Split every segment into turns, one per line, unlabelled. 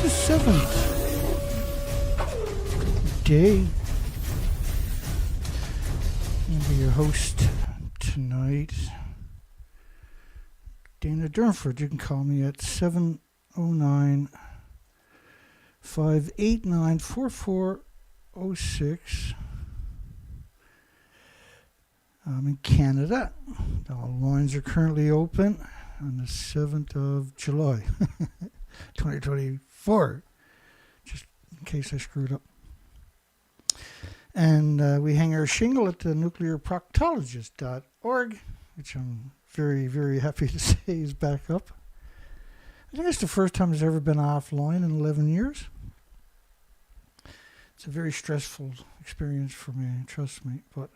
the 7th day. I'll be your host tonight. Dana Durnford. You can call me at 709-589-4406. I'm in Canada. All lines are currently open on the 7th of July, 2024, just in case I screwed up. And we hang our shingle at the nuclearproctologist.org, which I'm very, very happy to say is back up. I think it's the first time it's ever been offline in 11 years. It's a very stressful experience for me, trust me, but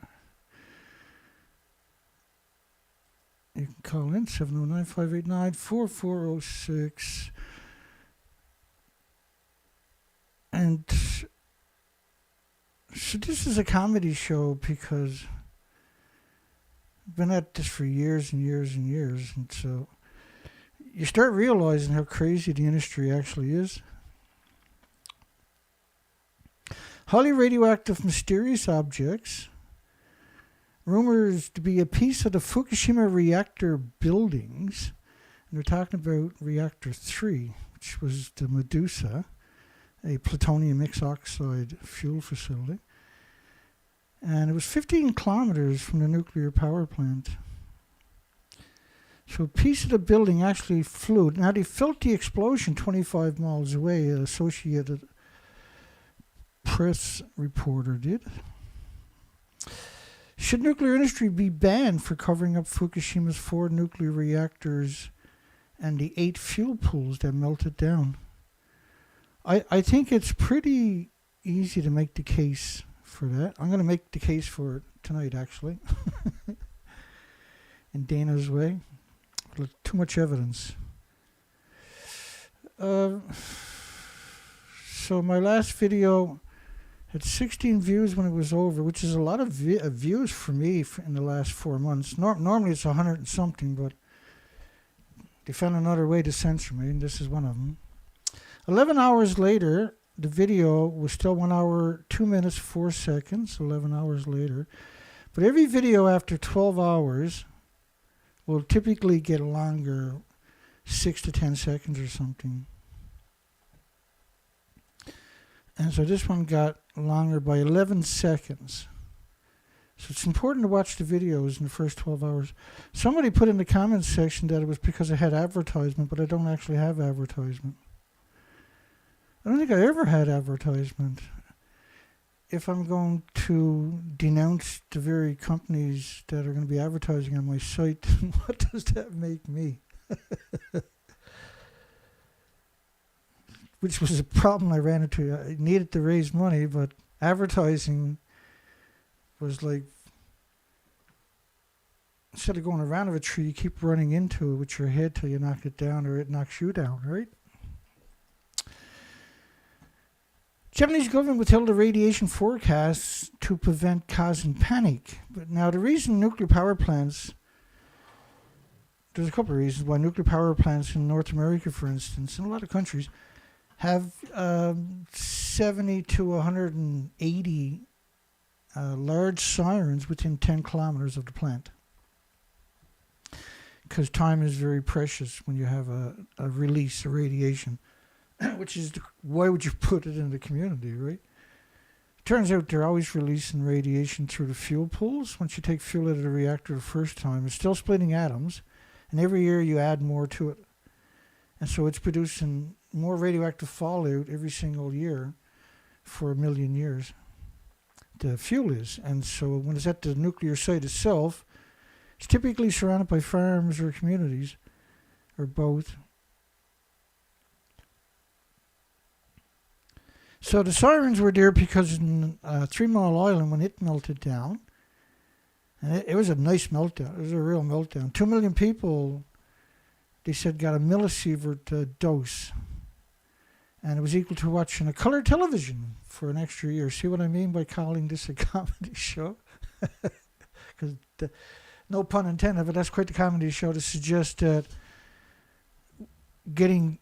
you can call in 709-589-4406. And so this is a comedy show because I've been at this for years and years and years. And so you start realizing how crazy the industry actually is. Highly radioactive mysterious objects. Rumors to be a piece of the Fukushima reactor buildings. And they're talking about reactor 3, which was the Medusa, a plutonium mixed oxide fuel facility. And it was 15 kilometers from the nuclear power plant. So a piece of the building actually flew. Now they felt the explosion 25 miles away, an Associated Press reporter did. Should nuclear industry be banned for covering up Fukushima's 4 nuclear reactors and the 8 fuel pools that melted down? I think it's pretty easy to make the case for that. I'm going to make the case for it tonight, actually, in Dana's way. Too much evidence. So my last video had 16 views when it was over, which is a lot of views for me in the last 4 months. Normally it's 100 and something, but they found another way to censor me, and this is one of them. 11 hours later, the video was still 1 hour, 2 minutes, 4 seconds, 11 hours later. But every video after 12 hours will typically get longer, 6 to 10 seconds or something. And so this one got longer by 11 seconds. So it's important to watch the videos in the first 12 hours. Somebody put in the comments section that it was because I had advertisement, but I don't actually have advertisement. I don't think I ever had advertisement. If I'm going to denounce the very companies that are going to be advertising on my site, what does that make me? Which was a problem I ran into. I needed to raise money, but advertising was like, instead of going around a tree, you keep running into it with your head till you knock it down or it knocks you down, right? Japanese government withheld the radiation forecasts to prevent causing panic. But now the reason nuclear power plants, there's a couple of reasons why nuclear power plants in North America, for instance, in a lot of countries, have 70 to 180 large sirens within 10 kilometers of the plant. Because time is very precious when you have a release of radiation. Which is, why would you put it in the community, right? Turns out they're always releasing radiation through the fuel pools. Once you take fuel out of the reactor the first time, it's still splitting atoms, and every year you add more to it. And so it's producing more radioactive fallout every single year for 1 million years. The fuel is. And so when it's at the nuclear site itself, it's typically surrounded by farms or communities, or both. So the sirens were there because in 3 Mile Island, when it melted down, and it was a nice meltdown. It was a real meltdown. 2 million people, they said, got a millisievert dose. And it was equal to watching a color television for an extra year. See what I mean by calling this a comedy show? Because no pun intended, but that's quite the comedy show to suggest that getting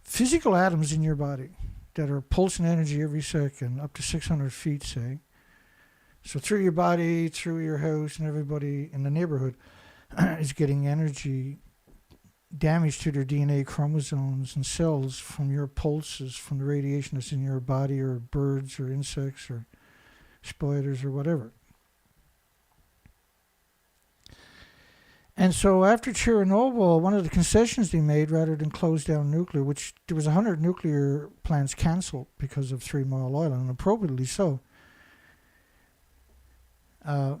physical atoms in your body that are pulsing energy every second, up to 600 feet, say. So through your body, through your house, and everybody in the neighborhood is getting energy, damage to their DNA, chromosomes, and cells from your pulses, from the radiation that's in your body, or birds, or insects, or spiders, or whatever. And so after Chernobyl, one of the concessions they made, rather than close down nuclear, which there was 100 nuclear plants cancelled because of 3 Mile Island, and appropriately so. But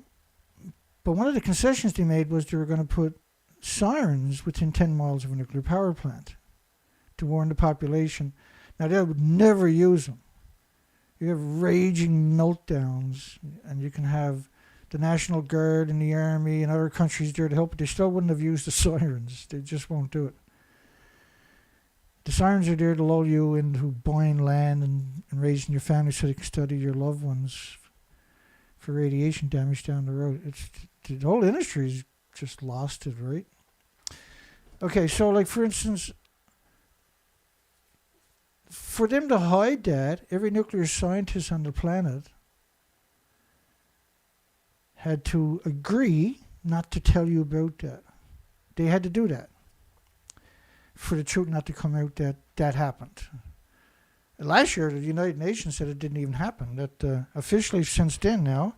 one of the concessions they made was they were going to put sirens within 10 miles of a nuclear power plant to warn the population. Now, they would never use them. You have raging meltdowns, and you can have the National Guard and the Army and other countries there to help, but they still wouldn't have used the sirens. They just won't do it. The sirens are there to lull you into buying land and raising your family so they can study your loved ones for radiation damage down the road. The whole industry's just lost it, right? Okay, so like for instance, for them to hide that, every nuclear scientist on the planet had to agree not to tell you about that. They had to do that for the truth not to come out that that happened. Last year, the United Nations said it didn't even happen. That officially, since then now,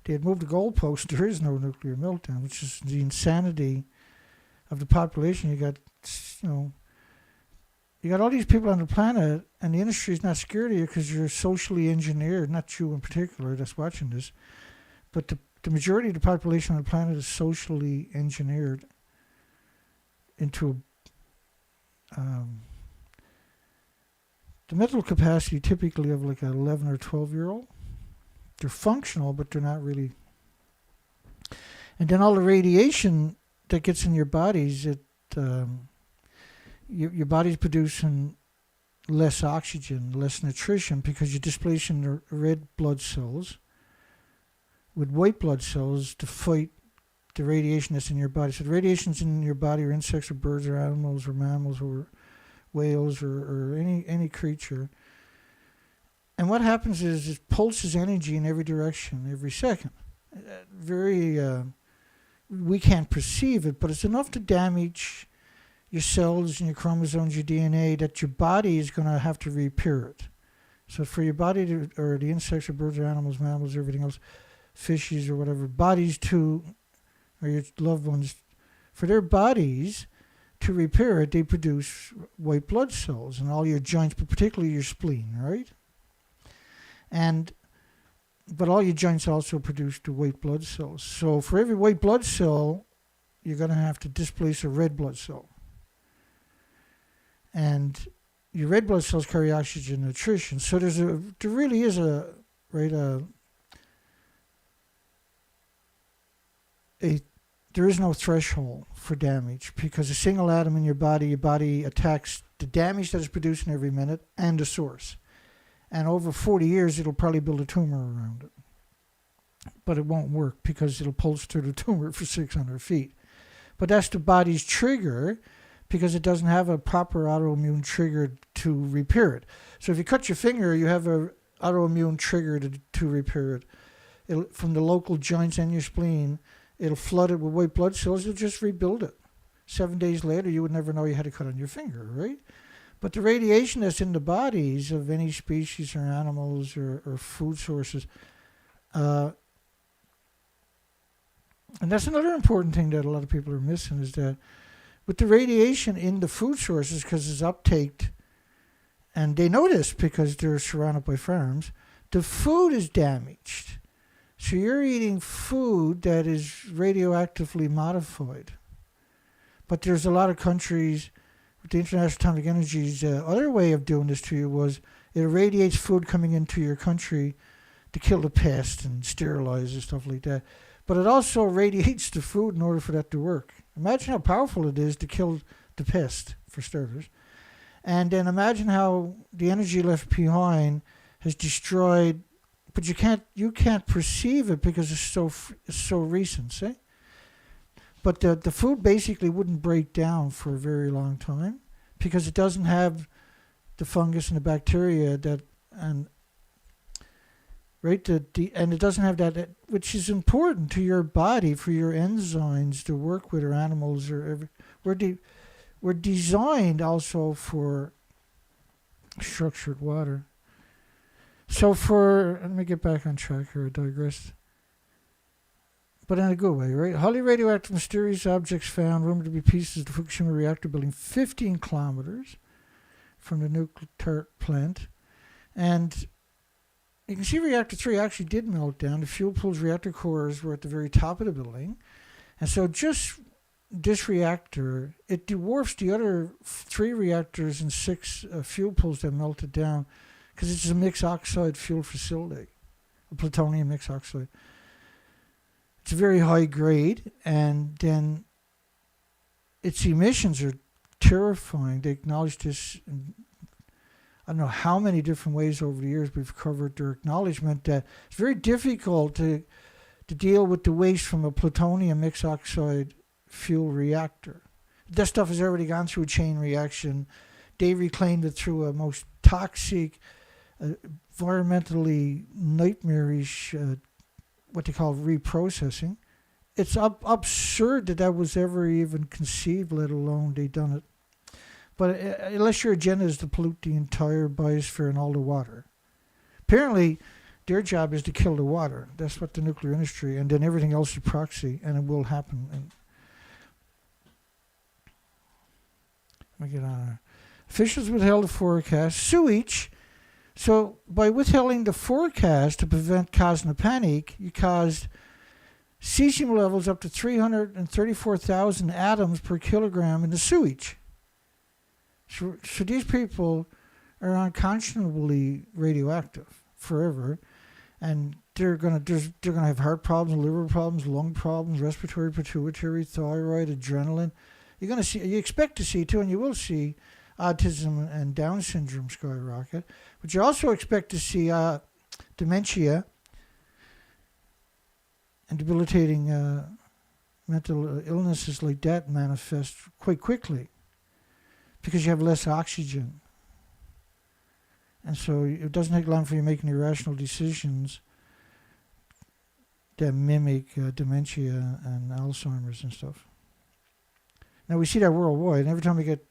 they had moved the goalpost. There is no nuclear meltdown, which is the insanity of the population. You got, you got all these people on the planet, and the industry is not scared of you because you're socially engineered. Not you in particular that's watching this, but the majority of the population on the planet is socially engineered into the mental capacity typically of like an 11 or 12-year-old. They're functional, but they're not really. And then all the radiation that gets in your bodies, your body's producing less oxygen, less nutrition, because you're displacing the red blood cells with white blood cells to fight the radiation that's in your body. So the radiation's in your body, or insects, or birds, or animals, or mammals, or whales, or any creature. And what happens is it pulses energy in every direction, every second. We can't perceive it, but it's enough to damage your cells and your chromosomes, your DNA, that your body is going to have to repair it. So for your body to, or the insects, or birds, or animals, mammals, everything else, fishes or whatever, bodies to, or your loved ones, for their bodies to repair it, they produce white blood cells in all your joints, but particularly your spleen, right? But all your joints also produce the white blood cells. So for every white blood cell, you're going to have to displace a red blood cell. And your red blood cells carry oxygen and nutrition. So there really is there is no threshold for damage, because a single atom in your body attacks the damage that is producing every minute and the source. And over 40 years, it'll probably build a tumor around it. But it won't work because it'll pulse through the tumor for 600 feet. But that's the body's trigger, because it doesn't have a proper autoimmune trigger to repair it. So if you cut your finger, you have an autoimmune trigger to repair it. From the local joints and your spleen, it'll flood it with white blood cells. It'll just rebuild it. 7 days later, you would never know you had a cut on your finger, right? But the radiation that's in the bodies of any species or animals or food sources, and that's another important thing that a lot of people are missing, is that with the radiation in the food sources, because it's uptaked, and they know this because they're surrounded by farms, the food is damaged. So you're eating food that is radioactively modified. But there's a lot of countries, with the International Atomic Energy's other way of doing this to you was it irradiates food coming into your country to kill the pest and sterilize and stuff like that. But it also radiates the food in order for that to work. Imagine how powerful it is to kill the pest, for starters. And then imagine how the energy left behind has destroyed, but you can't perceive it because it's so recent, see? But the food basically wouldn't break down for a very long time because it doesn't have the fungus and the bacteria and it doesn't have that, which is important to your body for your enzymes to work with, or animals, we're designed also for structured water. So let me get back on track here, I digressed. But in a good way, right? Highly radioactive mysterious objects found, rumored to be pieces of the Fukushima reactor building 15 kilometers from the nuclear plant. And you can see reactor 3 actually did melt down. The fuel pool's reactor cores were at the very top of the building. And so just this reactor, it dwarfs the other 3 reactors and 6 fuel pools that melted down, because it's a mixed oxide fuel facility, a plutonium mixed oxide. It's very high grade, and then its emissions are terrifying. They acknowledge this in, I don't know how many different ways over the years we've covered their acknowledgement that it's very difficult to deal with the waste from a plutonium mixed oxide fuel reactor. That stuff has already gone through a chain reaction. They reclaimed it through a most toxic, environmentally nightmarish, what they call reprocessing. It's absurd that was ever even conceived, let alone they done it. But unless your agenda is to pollute the entire biosphere and all the water. Apparently, their job is to kill the water. That's what the nuclear industry, and then everything else is proxy, and it will happen. And let me get on. Officials withheld the forecast. Sewage. So by withholding the forecast to prevent causing a panic, you caused cesium levels up to 334,000 atoms per kilogram in the sewage. So these people are unconscionably radioactive forever, and they're gonna have heart problems, liver problems, lung problems, respiratory, pituitary, thyroid, adrenaline. You expect to see too, and you will see autism and Down syndrome skyrocket, but you also expect to see dementia and debilitating mental illnesses like that manifest quite quickly because you have less oxygen. And so it doesn't take long for you making irrational decisions that mimic dementia and Alzheimer's and stuff. Now we see that worldwide, and every time we get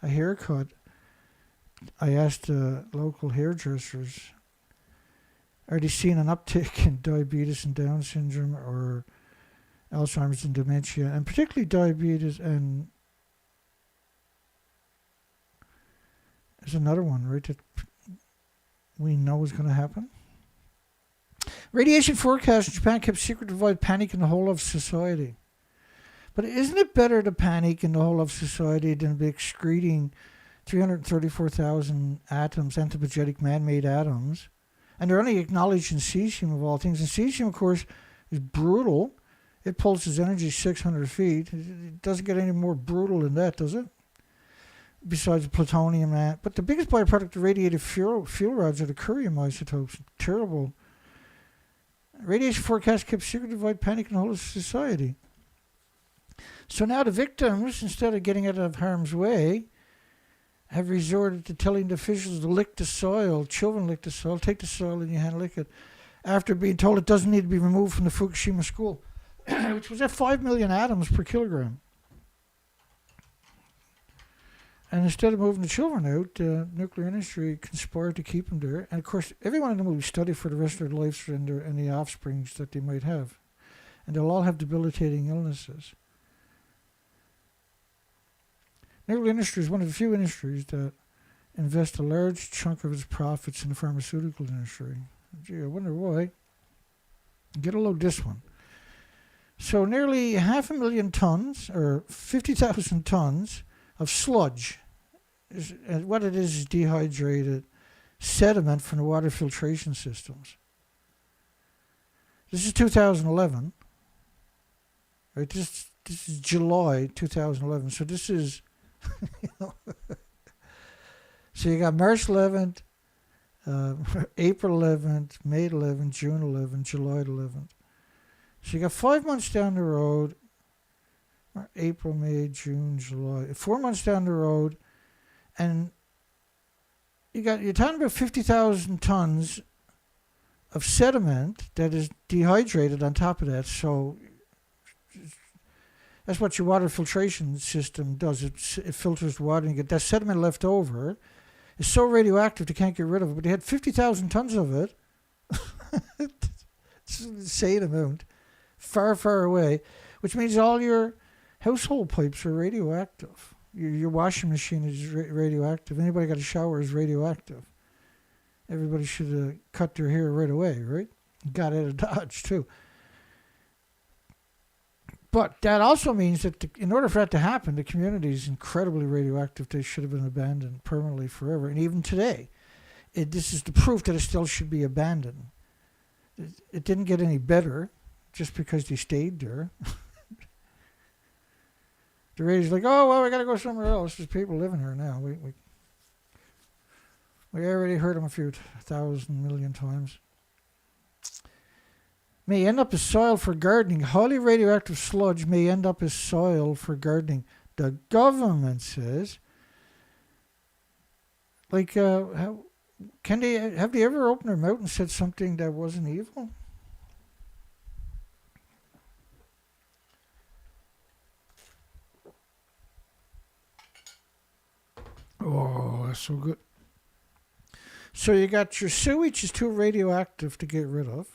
a haircut, I asked local hairdressers, are they seeing an uptick in diabetes and Down syndrome or Alzheimer's and dementia, and particularly diabetes, and there's another one, right, that we know is going to happen. Radiation forecast in Japan kept secret to avoid panic in the whole of society. But isn't it better to panic in the whole of society than be excreting 334,000 atoms, anthropogenic man-made atoms? And they're only acknowledged in cesium of all things. And cesium, of course, is brutal. It pulses energy 600 feet. It doesn't get any more brutal than that, does it? Besides plutonium. But the biggest byproduct of radiative fuel rods are the curium isotopes. Terrible. Radiation forecast kept secret to avoid panic in the whole of society. So now the victims, instead of getting out of harm's way, have resorted to telling the officials to lick the soil. Children lick the soil. Take the soil in your hand, lick it. After being told it doesn't need to be removed from the Fukushima school, which was at 5 million atoms per kilogram. And instead of moving the children out, the nuclear industry conspired to keep them there. And of course, everyone in them will be studied for the rest of their lives and the offsprings that they might have. And they'll all have debilitating illnesses. Nuclear industry is one of the few industries that invest a large chunk of its profits in the pharmaceutical industry. Gee, I wonder why. Get a load of this one. So nearly 500,000 tons, or 50,000 tons, of sludge. What it is dehydrated sediment from the water filtration systems. This is 2011. Right? This is July 2011. So this is so you got March 11th, April 11th, May 11th, June 11th, July 11th. So you got 5 months down the road, April, May, June, July, 4 months down the road, and you're talking about 50,000 tons of sediment that is dehydrated on top of that. So that's what your water filtration system does. It filters the water and you get that sediment left over. It's so radioactive they can't get rid of it. But they had 50,000 tons of it. It's an insane amount. Far, far away. Which means all your household pipes are radioactive. Your washing machine is radioactive. Anybody got a shower is radioactive. Everybody should have cut their hair right away, right? Got out of Dodge, too. But that also means that in order for that to happen, the community is incredibly radioactive. They should have been abandoned permanently forever. And even today, this is the proof that it still should be abandoned. It didn't get any better just because they stayed there. The radio's like, oh, well, we got to go somewhere else. There's people living here now. We already heard them a few 1,000 million times. May end up as soil for gardening. Highly radioactive sludge may end up as soil for gardening. The government says, like, have they ever opened their mouth and said something that wasn't evil? Oh, that's so good. So you got your sewage is too radioactive to get rid of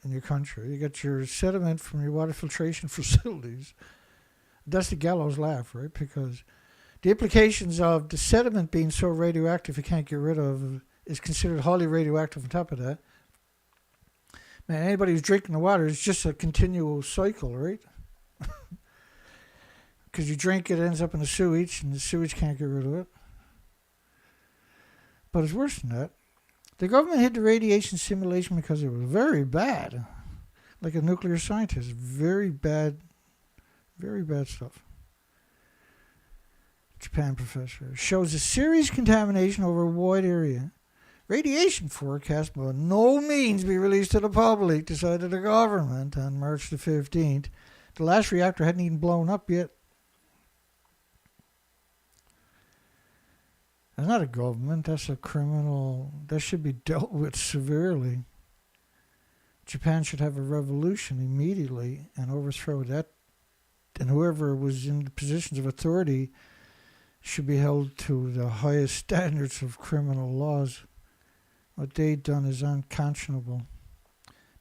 in your country. You got your sediment from your water filtration facilities. That's the gallows laugh, right? Because the implications of the sediment being so radioactive you can't get rid of is considered highly radioactive on top of that. Man, anybody who's drinking the water is just a continual cycle, right? Because you drink it, ends up in the sewage, and the sewage can't get rid of it. But it's worse than that. The government hid the radiation simulation because it was very bad. Like a nuclear scientist. Very bad stuff. Japan professor. Shows a serious contamination over a wide area. Radiation forecast will by no means be released to the public, decided the government on March the 15th. The last reactor hadn't even blown up yet. That's not a government, that's a criminal. That should be dealt with severely. Japan should have a revolution immediately and overthrow that. And whoever was in the positions of authority should be held to the highest standards of criminal laws. What they've done is unconscionable.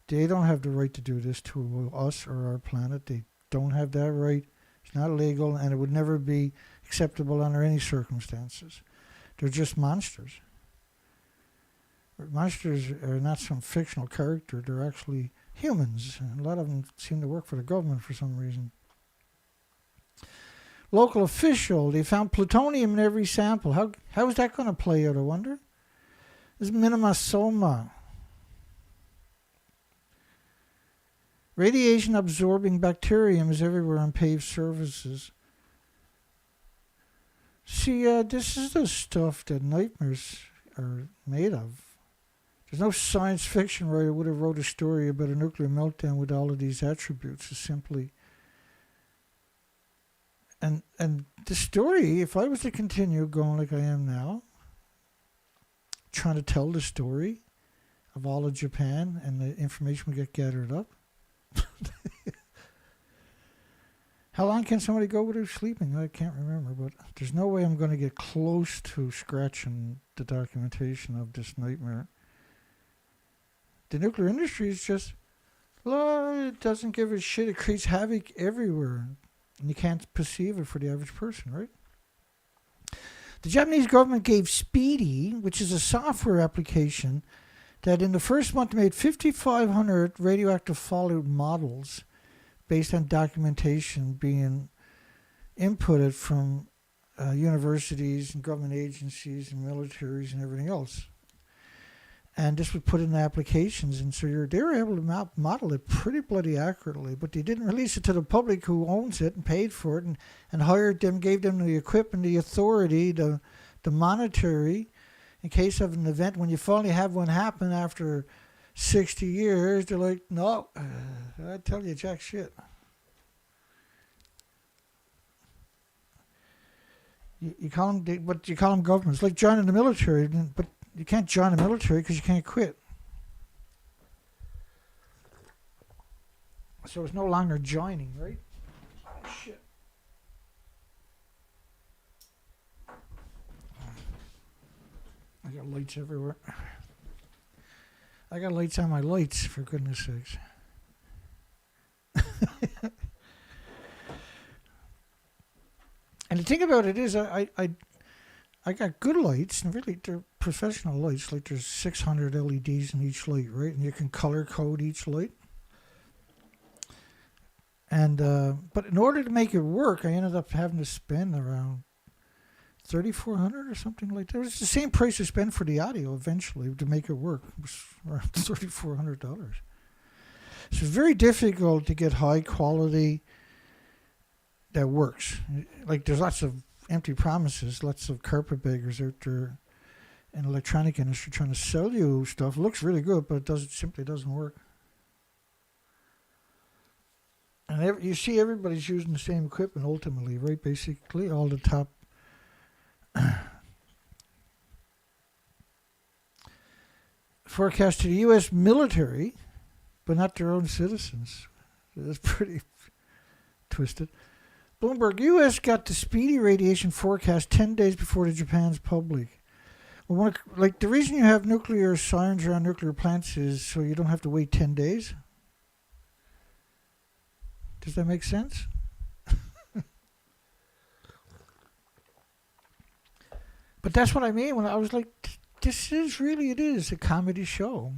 They don't have the right to do this to us or our planet. They don't have that right. It's not legal, and it would never be acceptable under any circumstances. They're just monsters. Monsters are not some fictional character. They're actually humans. And a lot of them seem to work for the government for some reason. Local official, they found plutonium in every sample. How is that going to play out, I wonder? This is minima soma. Radiation absorbing bacterium is everywhere on paved surfaces. See, this is the stuff that nightmares are made of. There's no science fiction writer would have wrote a story about a nuclear meltdown with all of these attributes. It's simply... And the story, if I was to continue going like I am now, trying to tell the story of all of Japan and the information we get gathered up, how long can somebody go without sleeping? I can't remember, but there's no way I'm going to get close to scratching the documentation of this nightmare. The nuclear industry is just, it doesn't give a shit. It creates havoc everywhere. And you can't perceive it for the average person, right? The Japanese government gave Speedy, which is a software application that in the first month made 5,500 radioactive fallout models based on documentation being inputted from universities and government agencies and militaries and everything else. And this was put in applications, and so they were able to model it pretty bloody accurately, but they didn't release it to the public who owns it and paid for it and hired them, gave them the equipment, the authority, the monetary, in case of an event. When you finally have one happen after 60 years, they're like, no, I tell you, jack shit. You call them, but you call them governments. Like joining the military, but you can't join the military because you can't quit. So it's no longer joining, right? Oh, shit. I got lights everywhere. I got lights on my lights, for goodness sakes. And the thing about it is, I got good lights, and really they're professional lights. Like there's 600 LEDs in each light, right? And you can color code each light. And but in order to make it work, I ended up having to spend around $3,400 or something like that. It was the same price to spend for the audio eventually to make it work. It was around $3,400. So it's very difficult to get high quality that works. Like there's lots of empty promises, lots of carpetbaggers out there in the electronic industry trying to sell you stuff. It looks really good, but it simply doesn't work. And you see everybody's using the same equipment ultimately, right? Basically, all the top forecast to the U.S. military, but not their own citizens. That's pretty twisted. Bloomberg, U.S. got the speedy radiation forecast 10 days before the Japan's public. Well, like the reason you have nuclear sirens around nuclear plants is so you don't have to wait 10 days. Does that make sense? But that's what I mean when I was like, this is really, it is a comedy show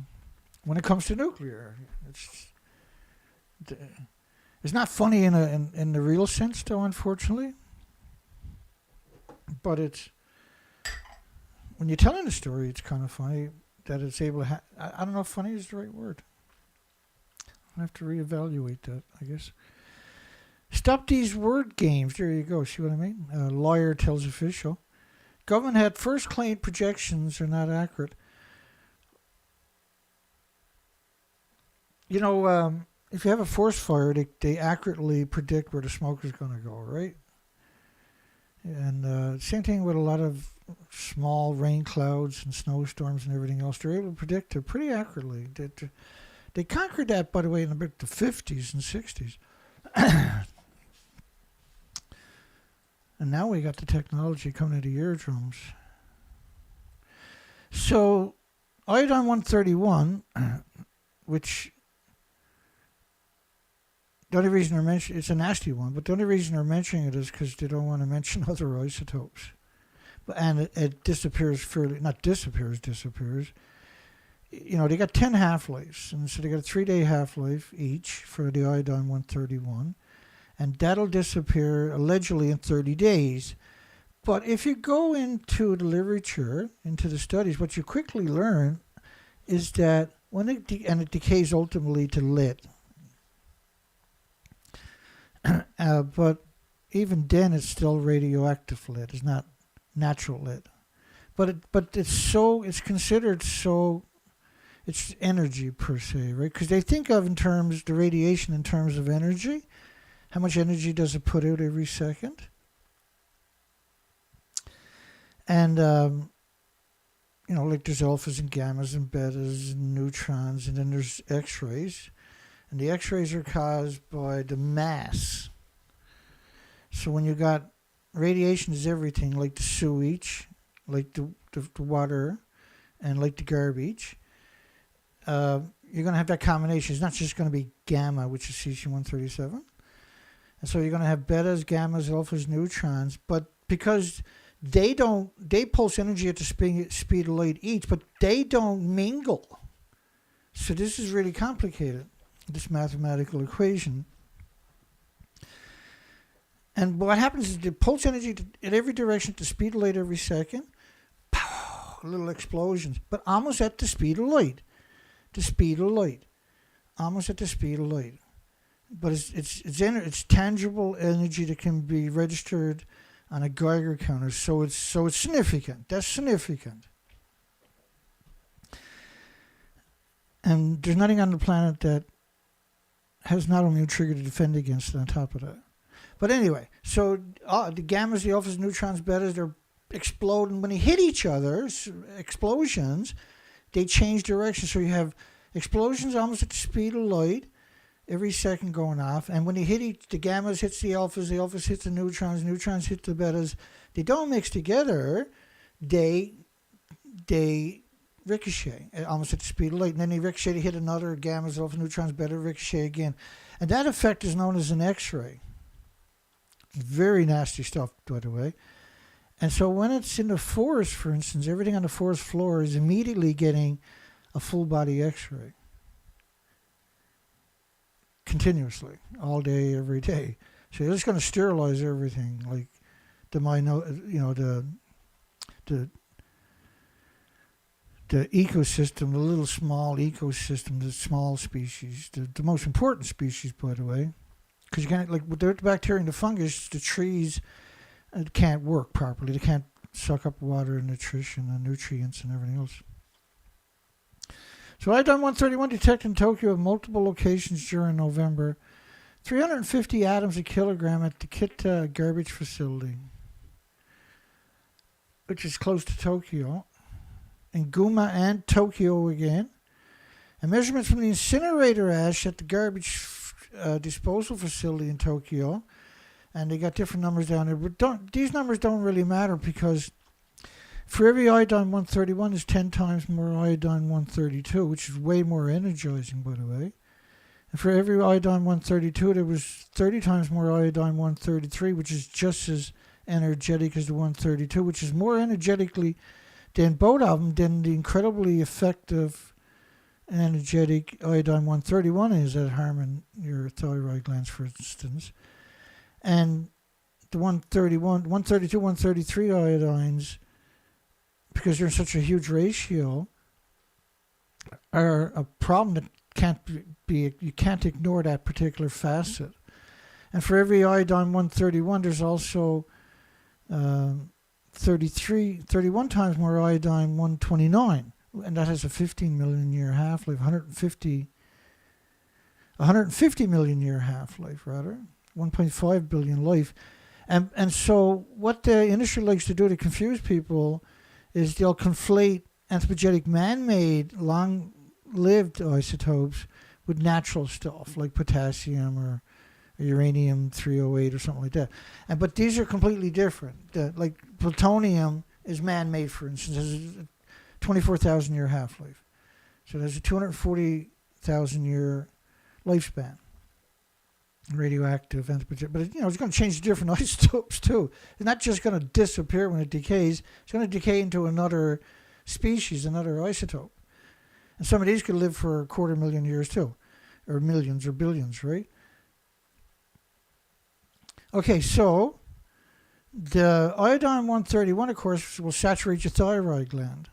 when it comes to nuclear. It's not funny in the real sense, though, unfortunately. But it's, when you're telling the story, it's kind of funny that it's able to I don't know if funny is the right word. I have to reevaluate that, I guess. Stop these word games. There you go. See what I mean? Lawyer tells official. Government had first claimed projections are not accurate. You know, if you have a forest fire, they accurately predict where the smoke is going to go, right? And same thing with a lot of small rain clouds and snowstorms and everything else. They're able to predict it pretty accurately. They conquered that, by the way, in about the 50s and 60s. And now we got the technology coming to the eardrums. So, iodine 131, which the only reason they're mentioning, it's a nasty one, but the only reason they're mentioning it is because they don't want to mention other isotopes. And it disappears fairly, not disappears. You know, they got 10 half-lives, and so they got a 3-day half-life each for the iodine 131, and that'll disappear allegedly in 30 days. But if you go into the literature, into the studies, what you quickly learn is that when it decays ultimately to lead, but even then it's still radioactive lead. It's not natural lead. But it's considered so. It's energy per se, right? Because they think of the radiation in terms of energy. How much energy does it put out every second? And, you know, like there's alphas and gammas and betas and neutrons, and then there's X-rays. And the X-rays are caused by the mass. So when you got radiation is everything, like the sewage, like the water, and like the garbage, you're going to have that combination. It's not just going to be gamma, which is cesium-137. And so you're going to have betas, gammas, alphas, neutrons. But because they pulse energy at the speed of light each, but they don't mingle. So this is really complicated, this mathematical equation. And what happens is they pulse energy in every direction at the speed of light every second. Pow, little explosions, but almost at the speed of light. The speed of light. Almost at the speed of light. But it's tangible energy that can be registered on a Geiger counter. So it's significant. That's significant. And there's nothing on the planet that has not only a trigger to defend against it on top of that. But anyway, so the gammas, the alphas, neutrons, betas, they're exploding. When they hit each other, explosions, they change direction. So you have explosions almost at the speed of light every second going off. And when they hit the gammas hits the alphas hit the neutrons hit the betas. They don't mix together. They ricochet almost at the speed of light. And then they ricochet to hit another gammas, alphas, neutrons, beta, ricochet again. And that effect is known as an X-ray. Very nasty stuff, by the way. And so when it's in the forest, for instance, everything on the forest floor is immediately getting a full body X-ray. Continuously, all day, every day. So you're just going to sterilize everything, like the ecosystem, the little small ecosystem, the small species, the most important species, by the way. Because you can't, like with the bacteria and the fungus, the trees can't work properly. They can't suck up water and nutrition and nutrients and everything else. So iodine-131 detected in Tokyo at multiple locations during November. 350 atoms a kilogram at the Kita garbage facility, which is close to Tokyo. In Guma and Tokyo again. And measurements from the incinerator ash at the garbage disposal facility in Tokyo. And they got different numbers down there. But these numbers don't really matter because for every iodine-131, there's 10 times more iodine-132, which is way more energizing, by the way. And for every iodine-132, there was 30 times more iodine-133, which is just as energetic as the 132, which is more energetically than both of them, than the incredibly effective and energetic iodine-131 is at harming your thyroid glands, for instance. And the 132, 133 iodines, because they're in such a huge ratio, are a problem that you can't ignore that particular facet. And for every iodine-131, there's also 31 times more iodine-129, and that has a 15 million year half-life, 150 million year half-life, rather, 1.5 billion life. And so what the industry likes to do to confuse people is they'll conflate anthropogenic man-made, long-lived isotopes with natural stuff like potassium or uranium-308 or something like that. But these are completely different. Like plutonium is man-made, for instance, has a 24,000 year half-life. So there's a 240,000 year lifespan. Radioactive anthropogenic, but it's going to change to different isotopes too. It's not just going to disappear when it decays. It's going to decay into another species, another isotope. And some of these could live for 250,000 years too, or millions or billions, right? Okay, so the iodine-131, of course, will saturate your thyroid gland.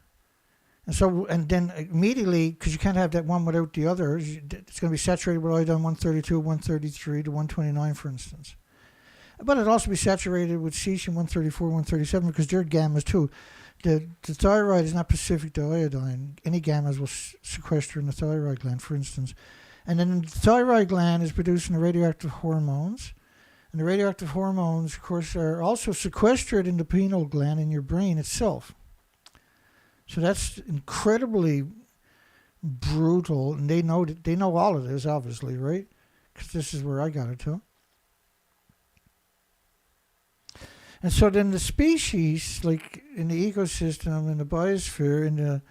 And then immediately, because you can't have that one without the other, it's going to be saturated with iodine-132, 133 to 129, for instance. But it'll also be saturated with cesium-134, 137, because they're gammas too. The thyroid is not specific to iodine. Any gammas will sequester in the thyroid gland, for instance. And then the thyroid gland is producing the radioactive hormones. And the radioactive hormones, of course, are also sequestered in the pineal gland in your brain itself. So that's incredibly brutal, and they know all of this, obviously, right? Because this is where I got it to. And so then the species, like in the ecosystem, in the biosphere, in the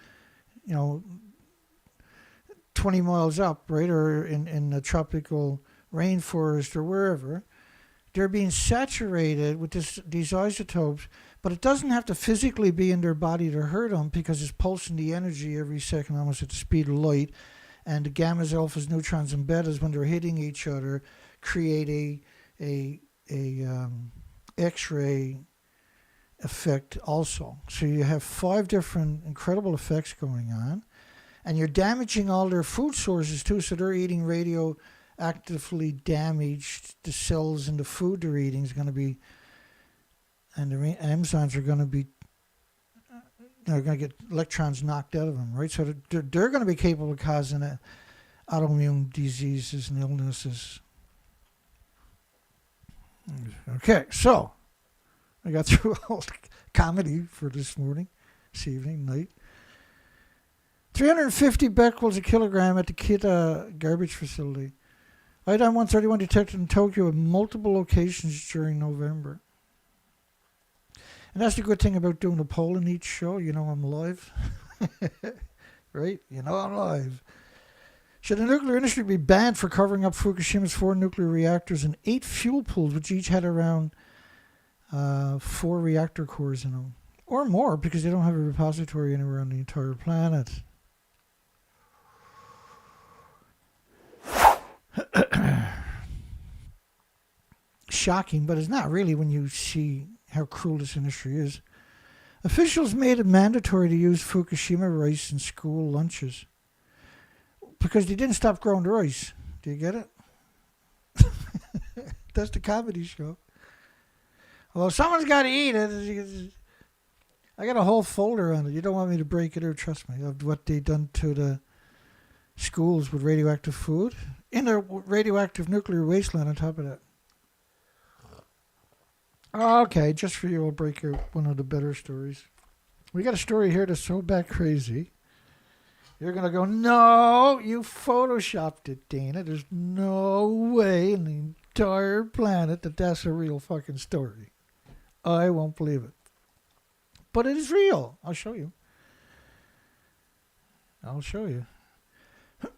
20 miles up, right, or in the tropical rainforest or wherever, they're being saturated with these isotopes. But it doesn't have to physically be in their body to hurt them because it's pulsing the energy every second almost at the speed of light. And the gammas, alphas, neutrons, and betas, when they're hitting each other, create a X-ray effect also. So you have 5 different incredible effects going on. And you're damaging all their food sources too. So they're eating radioactively damaged. The cells in the food they're eating is going to be, and the enzymes are going to be, they're going to get electrons knocked out of them, right? So they're going to be capable of causing autoimmune diseases and illnesses. Okay, so I got through all the comedy for this morning, this evening, night. 350 becquerels a kilogram at the Kita garbage facility. Iodine-131 detected in Tokyo at multiple locations during November. And that's the good thing about doing a poll in each show. You know I'm live. Right? You know I'm live. Should the nuclear industry be banned for covering up Fukushima's 4 nuclear reactors and 8 fuel pools, which each had around 4 reactor cores in them? Or more, because they don't have a repository anywhere on the entire planet. Shocking, but it's not really when you see how cruel this industry is. Officials made it mandatory to use Fukushima rice in school lunches because they didn't stop growing the rice. Do you get it? That's the comedy show. Well, someone's got to eat it. I got a whole folder on it. You don't want me to break it out, trust me, of what they done to the schools with radioactive food in a radioactive nuclear wasteland on top of that. Okay, just for you, I'll break out one of the better stories. We got a story here that's so bat crazy. You're going to go, no, you photoshopped it, Dana. There's no way in the entire planet that that's a real fucking story. I won't believe it. But it is real. I'll show you. I'll show you.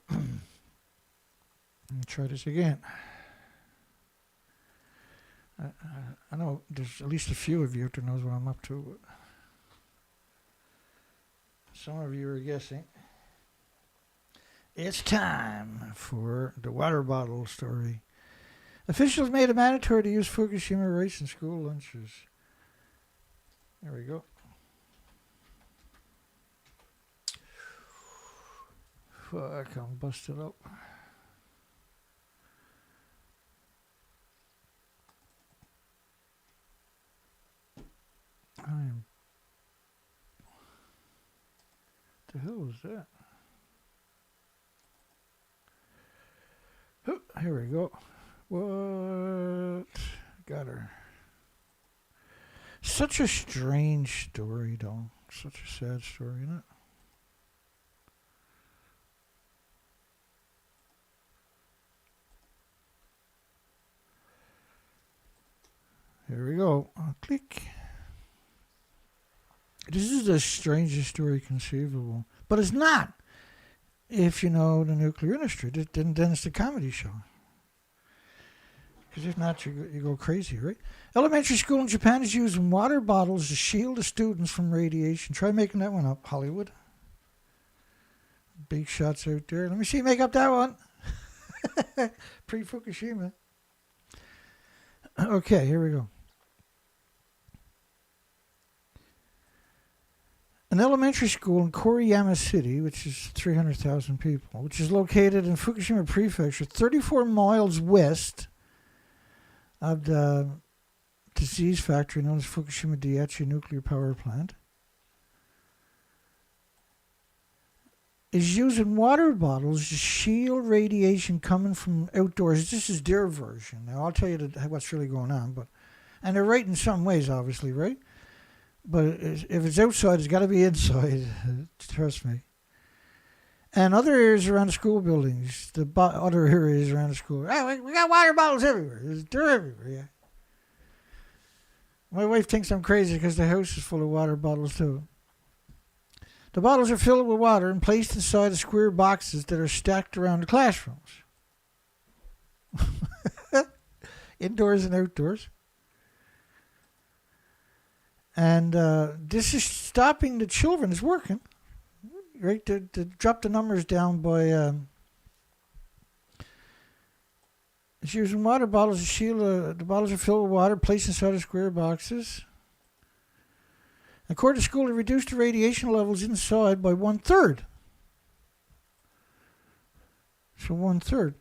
Let me try this again. I know there's at least a few of you out there knows what I'm up to, but some of you are guessing. It's time for the water bottle story. Officials made it mandatory to use Fukushima rice in school lunches. There we go. Fuck, I'm busted up. The hell was that? Oh, here we go. What? Got her. Such a strange story, though. Such a sad story, isn't it? Here we go. I'll click. This is the strangest story conceivable. But it's not. If you know the nuclear industry, then it's the comedy show. Because if not, you go crazy, right? Elementary school in Japan is using water bottles to shield the students from radiation. Try making that one up, Hollywood. Big shots out there. Let me see you make up that one. Pre-Fukushima. Okay, here we go. An elementary school in Koriyama City, which is 300,000 people, which is located in Fukushima Prefecture, 34 miles west of the disease factory known as Fukushima Daiichi Nuclear Power Plant, is using water bottles to shield radiation coming from outdoors. This is their version. Now, I'll tell you what's really going on, and they're right in some ways, obviously, right? But if it's outside, it's got to be inside. Trust me. And other areas around the school buildings, other areas around the school. Oh, we got water bottles everywhere. They're everywhere, yeah. My wife thinks I'm crazy because the house is full of water bottles, too. The bottles are filled with water and placed inside square boxes that are stacked around the classrooms. Indoors and outdoors. And this is stopping the children. It's working, right? To drop the numbers down by... it's using water bottles to shield... the bottles are filled with water, placed inside of square boxes. According to school, it reduced the radiation levels inside by 1/3. So 1/3.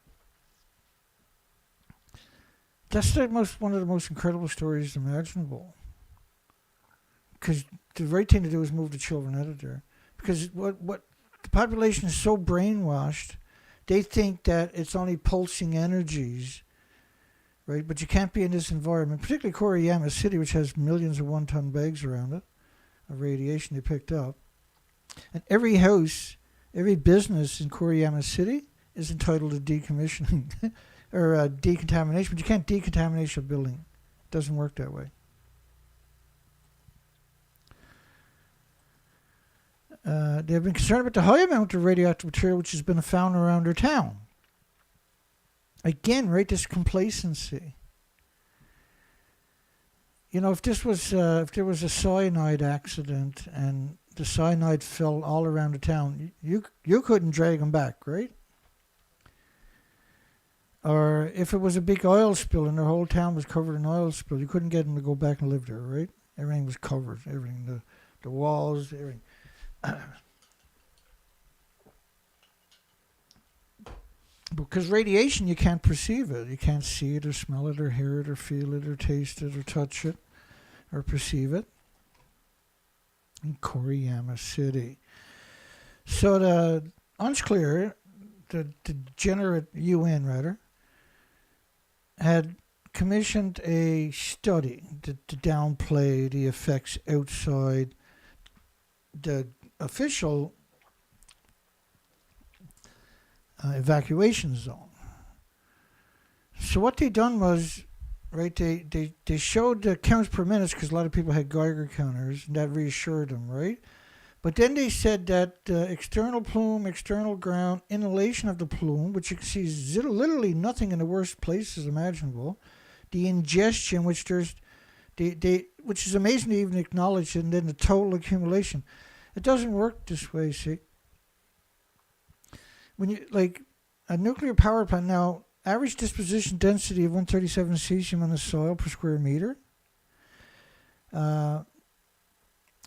That's one of the most incredible stories imaginable. Because the right thing to do is move the children out of there. Because what the population is so brainwashed, they think that it's only pulsing energies, right? But you can't be in this environment, particularly Koriyama City, which has millions of one-ton bags around it of radiation they picked up. And every house, every business in Koriyama City is entitled to decommissioning or decontamination, but you can't decontaminate a building. It doesn't work that way. They've been concerned about the high amount of radioactive material which has been found around their town. Again, right, this complacency. You know, if there was a cyanide accident and the cyanide fell all around the town, you couldn't drag them back, right? Or if it was a big oil spill and the whole town was covered in oil spill, you couldn't get them to go back and live there, right? Everything was covered, everything, the walls, everything. Because radiation, you can't perceive it. You can't see it or smell it or hear it or feel it or taste it or touch it or perceive it. In Koriyama City. So the UNSCLEAR, the degenerate UN rather, had commissioned a study to downplay the effects outside the official evacuation zone. So what they done was, right, they showed the counts per minute because a lot of people had Geiger counters, and that reassured them, right? But then they said that external plume, external ground, inhalation of the plume, which you can see is literally nothing in the worst places imaginable, the ingestion, which there's, which is amazing to even acknowledge, and then the total accumulation. It doesn't work this way, see. When you, like, a nuclear power plant now, average disposition density of 137 cesium on the soil per square meter. You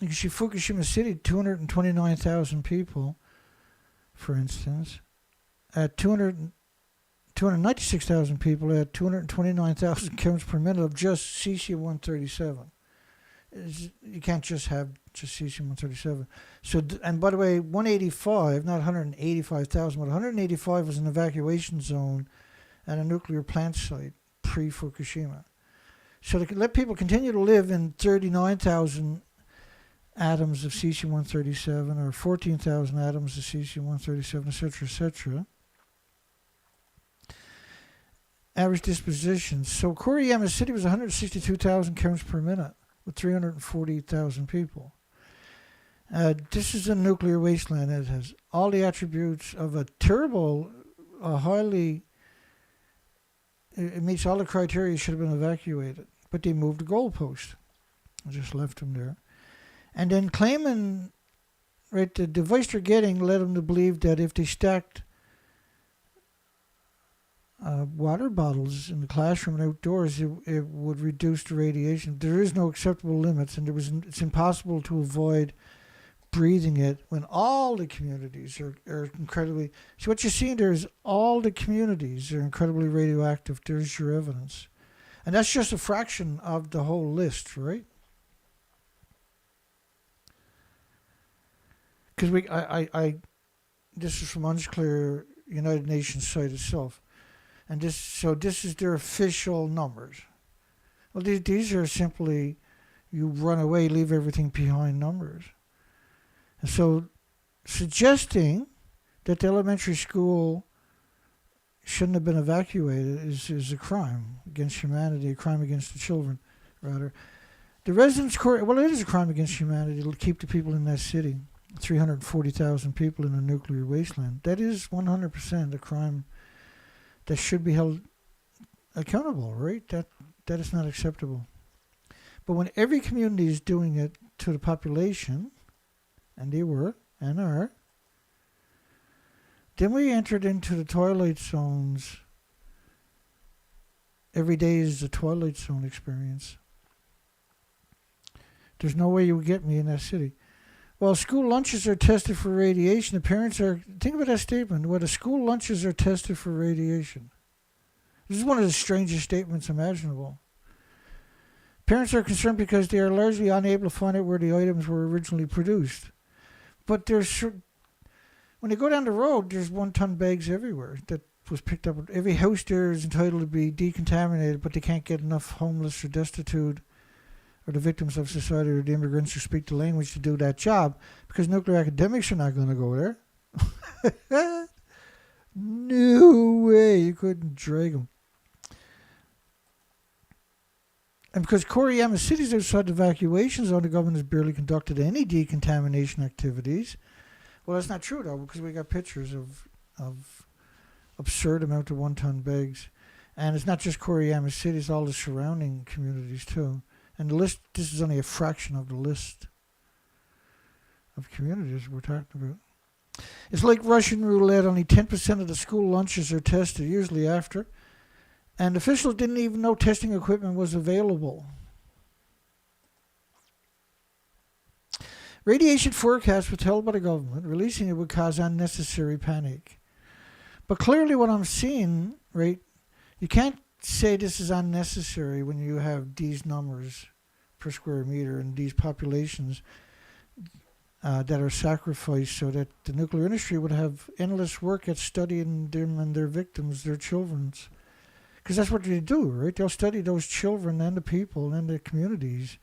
can see Fukushima City, 229,000 people, for instance. At 296,000 people, at 229,000 counts per minute of just cesium-137. You can't just have just cesium-137. So, and by the way, 185, not 185,000, but 185 was an evacuation zone at a nuclear plant site pre-Fukushima. So to let people continue to live in 39,000 atoms of cesium-137 or 14,000 atoms of cesium-137, etc., etc. Average disposition. So Koriyama City was 162,000 counts per minute with 340,000 people. This is a nuclear wasteland. It has all the attributes of a terrible, highly, it meets all the criteria, should have been evacuated. But they moved the goalpost. I just left them there. And then claiming, right, the device they're getting led them to believe that if they stacked water bottles in the classroom and outdoors, it would reduce the radiation. There is no acceptable limits, and it's impossible to avoid breathing it when all the communities are incredibly... So what you're seeing there is all the communities are incredibly radioactive. There's your evidence. And that's just a fraction of the whole list, right? Because this is from UNSCLEAR United Nations site itself. And this is their official numbers. Well, these are simply, you run away, leave everything behind numbers. And so suggesting that the elementary school shouldn't have been evacuated is a crime against humanity, a crime against the children, rather. The residents' court, well, it is a crime against humanity to keep the people in that city, 340,000 people in a nuclear wasteland. That is 100% a crime that should be held accountable, right? That is not acceptable. But when every community is doing it to the population, and they were and are, then we entered into the twilight zones. Every day is a twilight zone experience. There's no way you would get me in that city. Well, school lunches are tested for radiation. The parents are... Think about that statement. Well, the school lunches are tested for radiation. This is one of the strangest statements imaginable. Parents are concerned because they are largely unable to find out where the items were originally produced. But when they go down the road, there's one-ton bags everywhere was picked up. Every house there is entitled to be decontaminated, but they can't get enough homeless or destitute or the victims of society or the immigrants who speak the language to do that job, because nuclear academics are not going to go there. No way, you couldn't drag them. And because Koriyama City is outside the evacuation zone, the government has barely conducted any decontamination activities. Well, that's not true, though, because we got pictures of absurd amount of one-ton bags. And it's not just Koriyama City, it's all the surrounding communities, too. And the list, this is only a fraction of the list of communities we're talking about. It's like Russian roulette. Only 10% of the school lunches are tested, usually after. And officials didn't even know testing equipment was available. Radiation forecast withheld by the government. Releasing it would cause unnecessary panic. But clearly what I'm seeing, right, you can't say this is unnecessary when you have these numbers per square meter and these populations that are sacrificed so that the nuclear industry would have endless work at studying them and their victims, their children's. Because that's what they do, right? They'll study those children and the people and the communities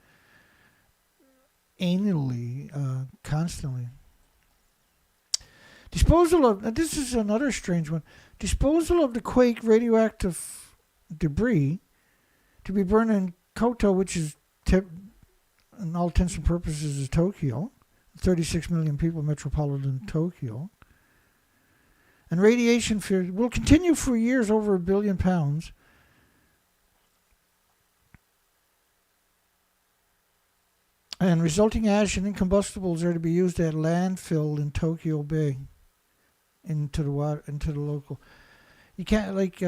annually, constantly. Disposal of, this is another strange one, disposal of the quake radioactive debris to be burned in Koto, which is, in all intents and purposes, is Tokyo. 36 million people, metropolitan Tokyo. And radiation fear will continue for years, over £1 billion. And resulting ash and incombustibles are to be used at landfill in Tokyo Bay into the water, into the local. You can't, like,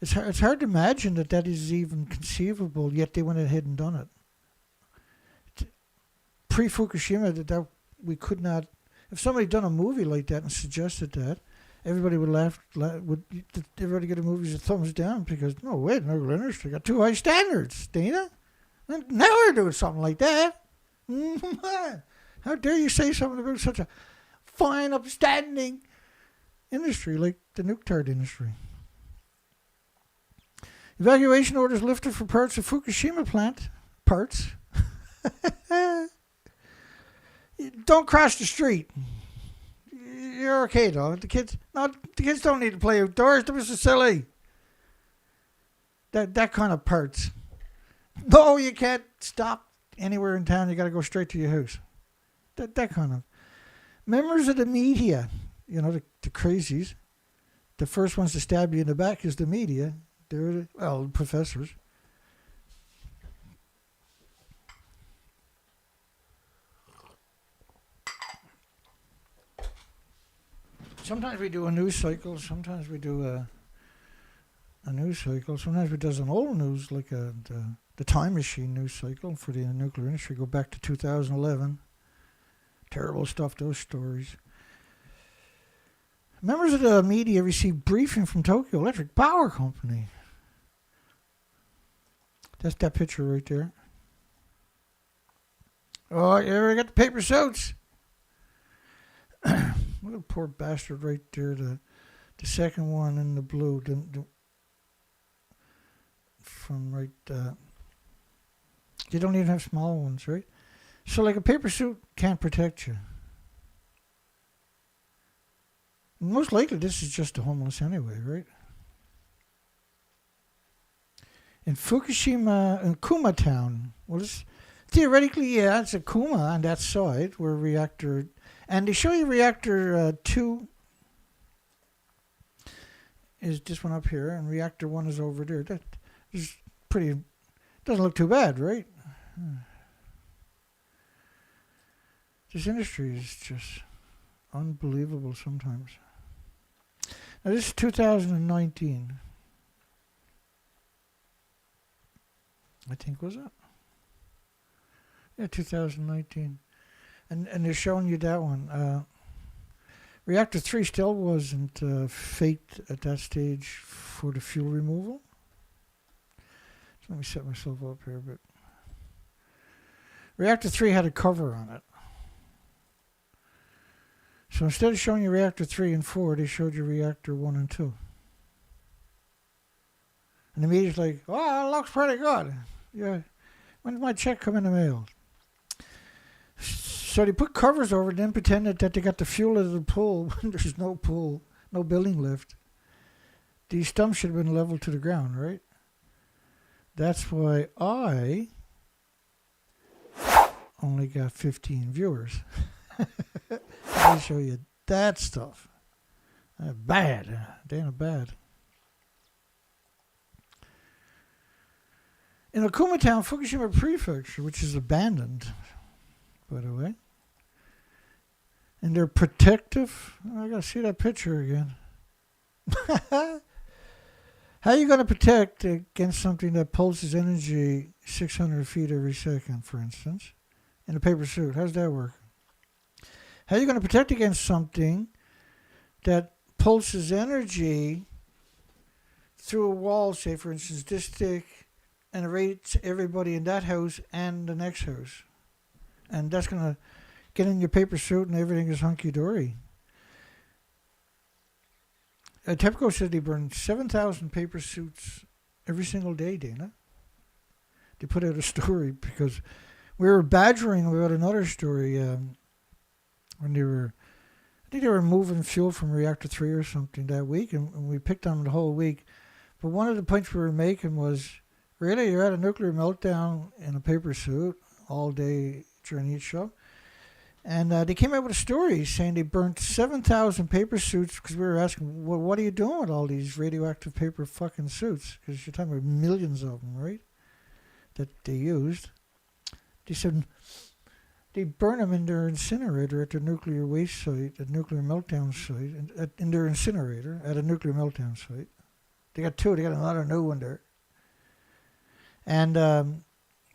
it's hard to imagine that is even conceivable, yet they went ahead and done it. Pre-Fukushima, that we could not. If somebody done a movie like that and suggested that, everybody would laugh. Would everybody get a movie a thumbs down because no way, the nuclear industry got too high standards, Dana. Never doing something like that. How dare you say something about such a fine, upstanding industry like the nuclear industry? Evacuation orders lifted for parts of Fukushima plant. Parts. Don't cross the street. You're okay though. The kids don't need to play outdoors. That was so silly. That kind of parts. No, you can't stop anywhere in town. You got to go straight to your house. That kind of. Members of the media, you know, the crazies. The first ones to stab you in the back is the media. They're professors. Sometimes we do a news cycle. Sometimes we do a news cycle. Sometimes we do an old news, like the Time Machine news cycle for the nuclear industry. Go back to 2011. Terrible stuff, those stories. Members of the media received briefing from Tokyo Electric Power Company. That's that picture right there. Oh, yeah, we got the paper suits. Look at the poor bastard right there, the second one in the blue, from right, you don't even have small ones, right? So like a paper suit can't protect you. Most likely this is just a homeless anyway, right? In Fukushima, in Kuma town, well, theoretically, yeah, it's a Kuma on that side where reactor. And they show you reactor 2 is this one up here, and reactor 1 is over there. That is pretty, doesn't look too bad, right? This industry is just unbelievable sometimes. Now this is 2019. I think, was it? Yeah, 2019. And they're showing you that one. Reactor 3 still wasn't faked at that stage for the fuel removal. So let me set myself up here. But Reactor 3 had a cover on it. So instead of showing you reactor 3 and 4, they showed you reactor 1 and 2. And the media's like, oh, it looks pretty good. Yeah. When's my check come in the mail? So they put covers over it, then pretended that they got the fuel out of the pool when there's no pool, no building lift. These stumps should have been leveled to the ground, right? That's why I only got 15 viewers. I'll show you that stuff. Bad. Damn bad. In Okuma Town, Fukushima Prefecture, which is abandoned, by the way, and they're protective. I gotta see that picture again. How are you going to protect against something that pulses energy 600 feet every second, for instance, in a paper suit? How's that work? How are you going to protect against something that pulses energy through a wall, say, for instance, this thick, and it rates everybody in that house and the next house? And that's going to get in your paper suit and everything is hunky-dory. TEPCO said they burn 7,000 paper suits every single day, Dana. They put out a story because we were badgering about another story when they were, I think they were moving fuel from reactor 3 or something that week, and we picked on them the whole week. But one of the points we were making was, really, you're at a nuclear meltdown in a paper suit all day during each show. And they came out with a story saying they burnt 7,000 paper suits because we were asking, well, what are you doing with all these radioactive paper fucking suits? Because you're talking about millions of them, right? That they used. They said they burn them in their incinerator at their nuclear waste site, at nuclear meltdown site, in their incinerator at a nuclear meltdown site. They got two. They got another new one there. And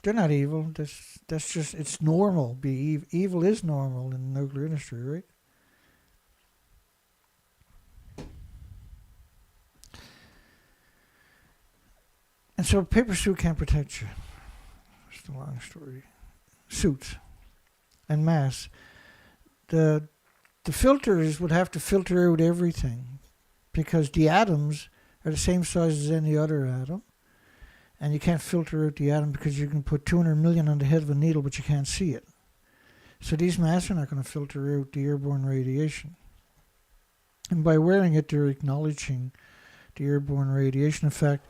they're not evil. That's just, it's normal. Evil is normal in the nuclear industry, right? And so paper suit can't protect you. It's a long story. Suits and masks. The filters would have to filter out everything because the atoms are the same size as any other atom. And you can't filter out the atom because you can put 200 million on the head of a needle, but you can't see it. So these masks are not going to filter out the airborne radiation. And by wearing it, they're acknowledging the airborne radiation. In fact,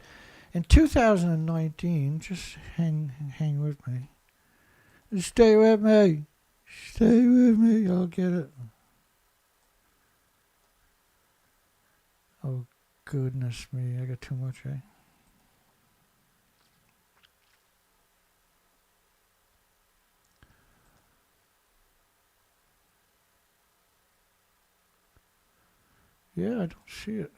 in 2019, just hang with me. Stay with me. Stay with me. I'll get it. Oh, goodness me. I got too much, eh? Yeah, I don't see it.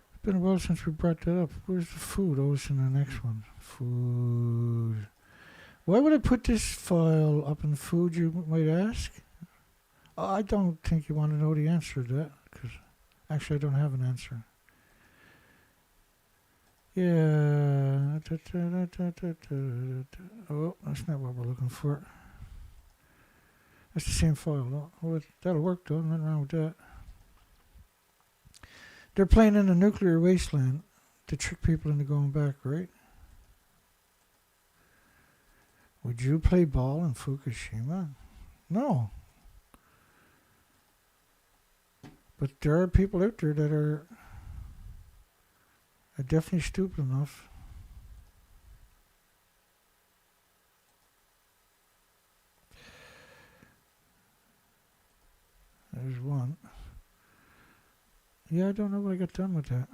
It's been a while since we brought that up. Where's the food? Oh, it's in the next one. Food. Why would I put this file up in food, you might ask? I don't think you want to know the answer to that, because actually I don't have an answer. Yeah. Oh, that's not what we're looking for. That's the same file, though. Oh, that'll work, though. Nothing wrong with that. They're playing in a nuclear wasteland to trick people into going back, right? Would you play ball in Fukushima? No. But there are people out there that are definitely stupid enough. There's one. Yeah, I don't know what I got done with that.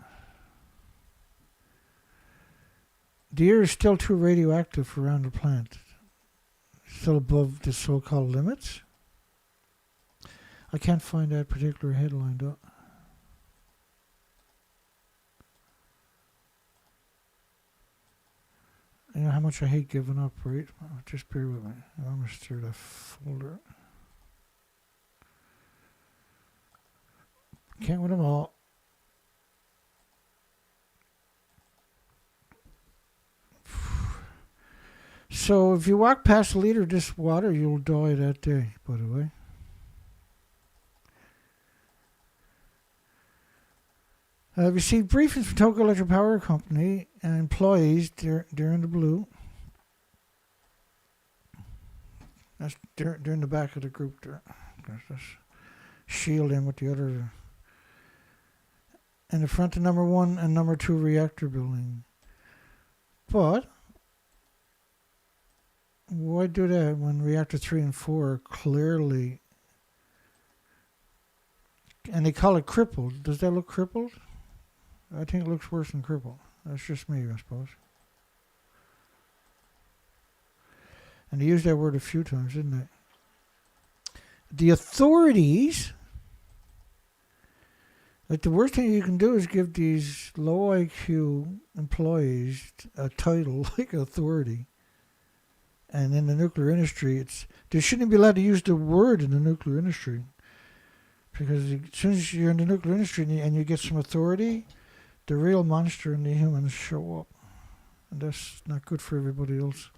The air is still too radioactive around the plant. Still above the so-called limits. I can't find that particular headline though. You know how much I hate giving up, right? Just bear with me. I'm going to start a folder. Can't win them all. So if you walk past a liter of this water, you'll die that day, by the way. I've received briefings from Tokyo Electric Power Company and employees during the blue. That's during the back of the group there. That's shield in with the other. In the front of number 1 and number 2 reactor building. But why do that when reactor 3 and 4 are clearly, and they call it crippled? Does that look crippled? I think it looks worse than crippled. That's just me, I suppose. And they used that word a few times, didn't they? The authorities, like the worst thing you can do is give these low IQ employees a title like authority. And in the nuclear industry, they shouldn't be allowed to use the word in the nuclear industry. Because as soon as you're in the nuclear industry and you get some authority, the real monster and the humans show up. And that's not good for everybody else.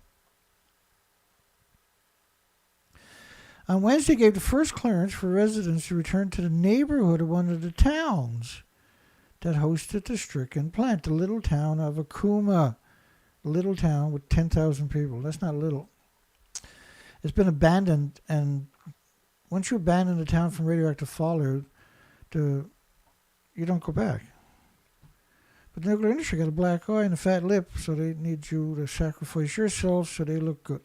On Wednesday, gave the first clearance for residents to return to the neighborhood of one of the towns that hosted the stricken plant, the little town of Akuma. A little town with 10,000 people. That's not little. It's been abandoned, and once you abandon a town from radioactive fallout, you don't go back. But the nuclear industry got a black eye and a fat lip, so they need you to sacrifice yourselves so they look good.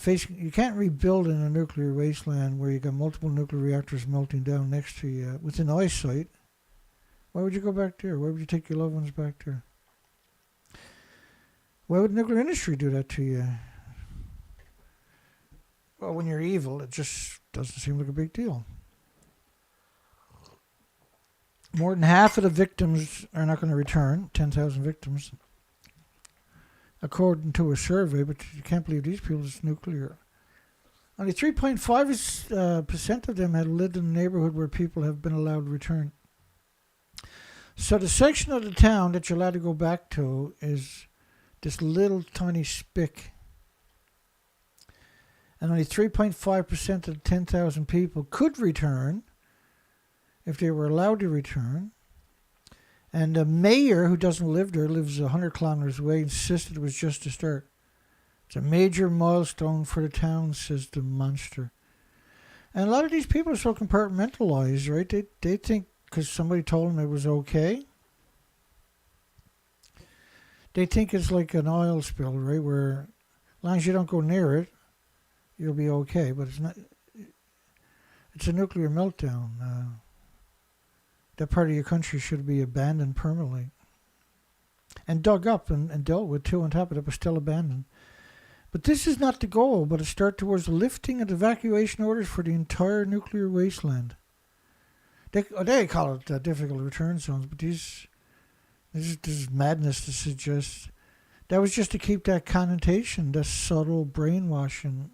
You can't rebuild in a nuclear wasteland where you got multiple nuclear reactors melting down next to you within eyesight. Why would you go back there? Why would you take your loved ones back there? Why would the nuclear industry do that to you? Well, when you're evil, it just doesn't seem like a big deal. More than half of the victims are not going to return, 10,000 victims, according to a survey, but you can't believe these people, it's nuclear. Only 3.5% of them had lived in a neighborhood where people have been allowed to return. So the section of the town that you're allowed to go back to is this little tiny spick. And only 3.5% of the 10,000 people could return if they were allowed to return. And the mayor, who doesn't live there, lives 100 kilometers away, insisted it was just a start. It's a major milestone for the town, says the monster. And a lot of these people are so compartmentalized, right? They think because somebody told them it was okay. They think it's like an oil spill, right? Where as long as you don't go near it, you'll be okay. But it's not. It's a nuclear meltdown. That part of your country should be abandoned permanently. And dug up and dealt with too on top of it, but still abandoned. But this is not the goal, but a start towards the lifting of evacuation orders for the entire nuclear wasteland. They call it difficult return zones, but this is madness to suggest. That was just to keep that connotation, that subtle brainwashing,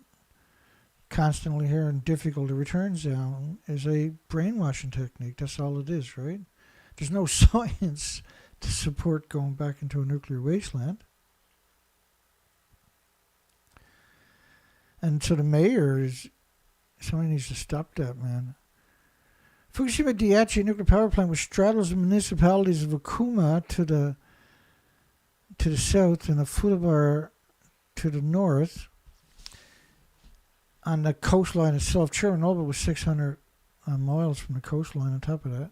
constantly hearing difficult to return zone is a brainwashing technique. That's all it is, right? There's no science to support going back into a nuclear wasteland. And so the mayor somebody needs to stop that, man. Fukushima Daiichi nuclear power plant, which straddles the municipalities of Akuma to the south and Afudabara to the north, on the coastline itself. Chernobyl was 600 miles from the coastline on top of that.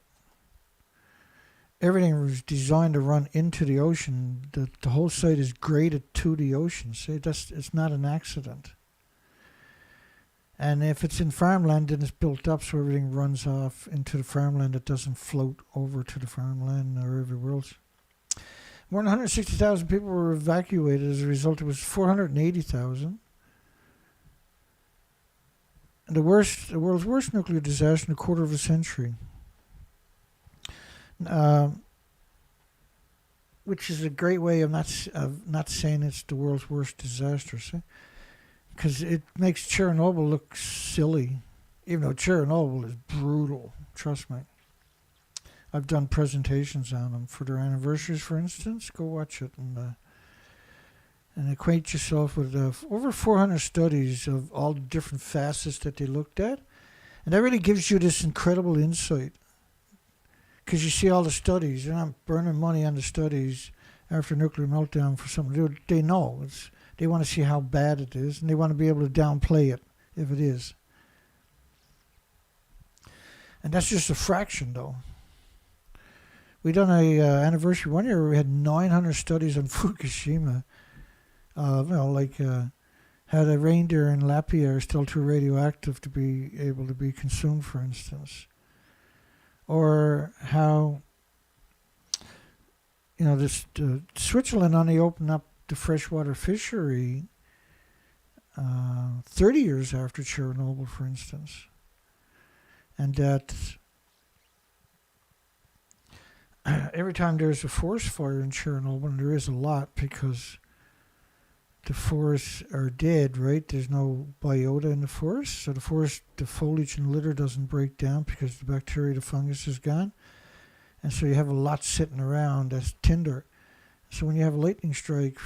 Everything was designed to run into the ocean. The whole site is graded to the ocean. See, it's not an accident. And if it's in farmland, then it's built up so everything runs off into the farmland. It doesn't float over to the farmland or everywhere else. More than 160,000 people were evacuated as a result. It was 480,000. The world's worst nuclear disaster in a quarter of a century. Which is a great way of not saying it's the world's worst disaster, see? Because it makes Chernobyl look silly, even though Chernobyl is brutal. Trust me. I've done presentations on them for their anniversaries, for instance. Go watch it, and and acquaint yourself with over 400 studies of all the different facets that they looked at. And that really gives you this incredible insight. Because you see all the studies, they're not burning money on the studies after nuclear meltdown for something. They know. They want to see how bad it is, and they want to be able to downplay it if it is. And that's just a fraction, though. We done a anniversary one year where we had 900 studies on Fukushima. How the reindeer in Latvia are still too radioactive to be able to be consumed, for instance. Or how, Switzerland only opened up the freshwater fishery 30 years after Chernobyl, for instance. And that every time there's a forest fire in Chernobyl, and there is a lot because the forests are dead, right? There's no biota in the forest. So the foliage and litter doesn't break down because the bacteria, the fungus is gone. And so you have a lot sitting around that's tinder. So when you have a lightning strike,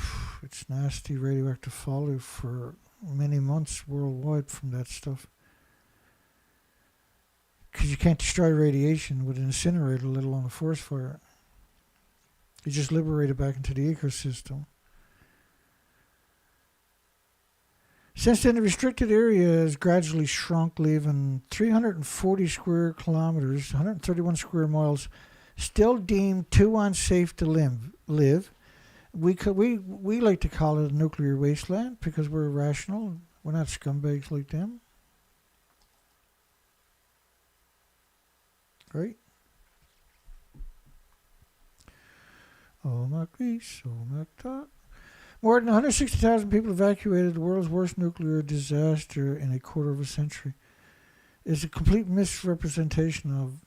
it's nasty radioactive fallout for many months worldwide from that stuff. Because you can't destroy radiation with an incinerator, let alone a forest fire. You just liberate it back into the ecosystem. Since then, the restricted area has gradually shrunk, leaving 340 square kilometers, 131 square miles, still deemed too unsafe to live. We like to call it a nuclear wasteland because we're rational. We're not scumbags like them. Right? Oh, my Greece, oh, my God. More than 160,000 people evacuated the world's worst nuclear disaster in a quarter of a century. It's a complete misrepresentation of...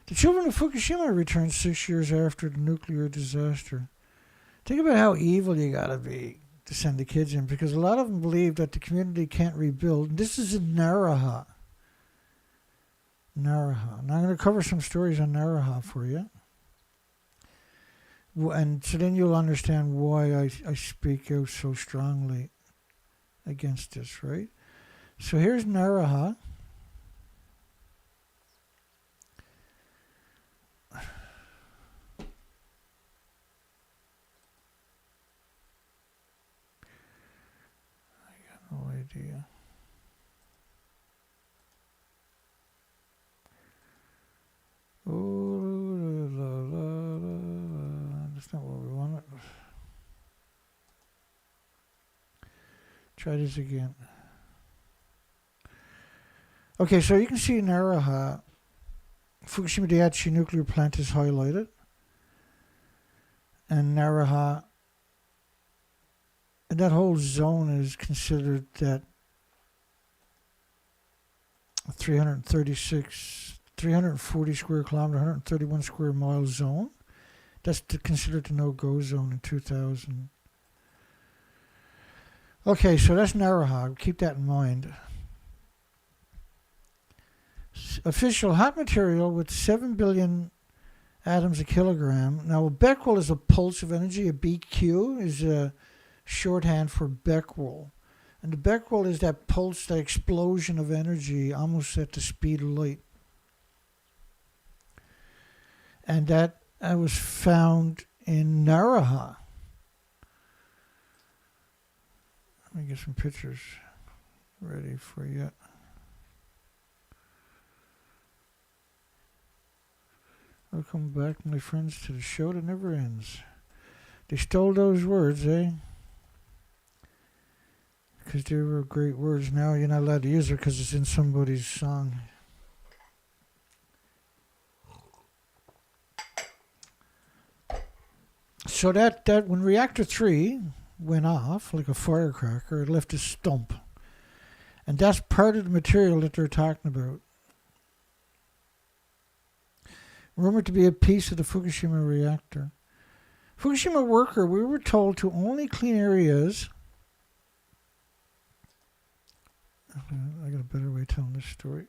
The children of Fukushima returned 6 years after the nuclear disaster. Think about how evil you gotta be to send the kids in, because a lot of them believe that the community can't rebuild. This is in Naraha. Naraha. Now I'm going to cover some stories on Naraha for you. And so then you'll understand why I speak out so strongly against this, right? So here's Naraha. I got no idea. Oh, that's not what we wanted. Try this again. Okay, so you can see Naraha, Fukushima Daiichi nuclear plant is highlighted. And Naraha, and that whole zone is considered that 340 square kilometer, 131 square mile zone. That's considered the no-go zone in 2000. Okay, so that's Naraha. Keep that in mind. Official hot material with 7 billion atoms a kilogram. Now, Becquerel is a pulse of energy. A BQ is a shorthand for Becquerel. And the Becquerel is that pulse, that explosion of energy almost at the speed of light. And that was found in Naraha. Let me get some pictures ready for you. Welcome back, my friends, to the show that never ends. They stole those words, eh? Because they were great words. Now you're not allowed to use it because it's in somebody's song. So that when reactor 3 went off like a firecracker, it left a stump. And that's part of the material that they're talking about. Rumored to be a piece of the Fukushima reactor. Fukushima worker, we were told to only clean areas. I got a better way of telling this story.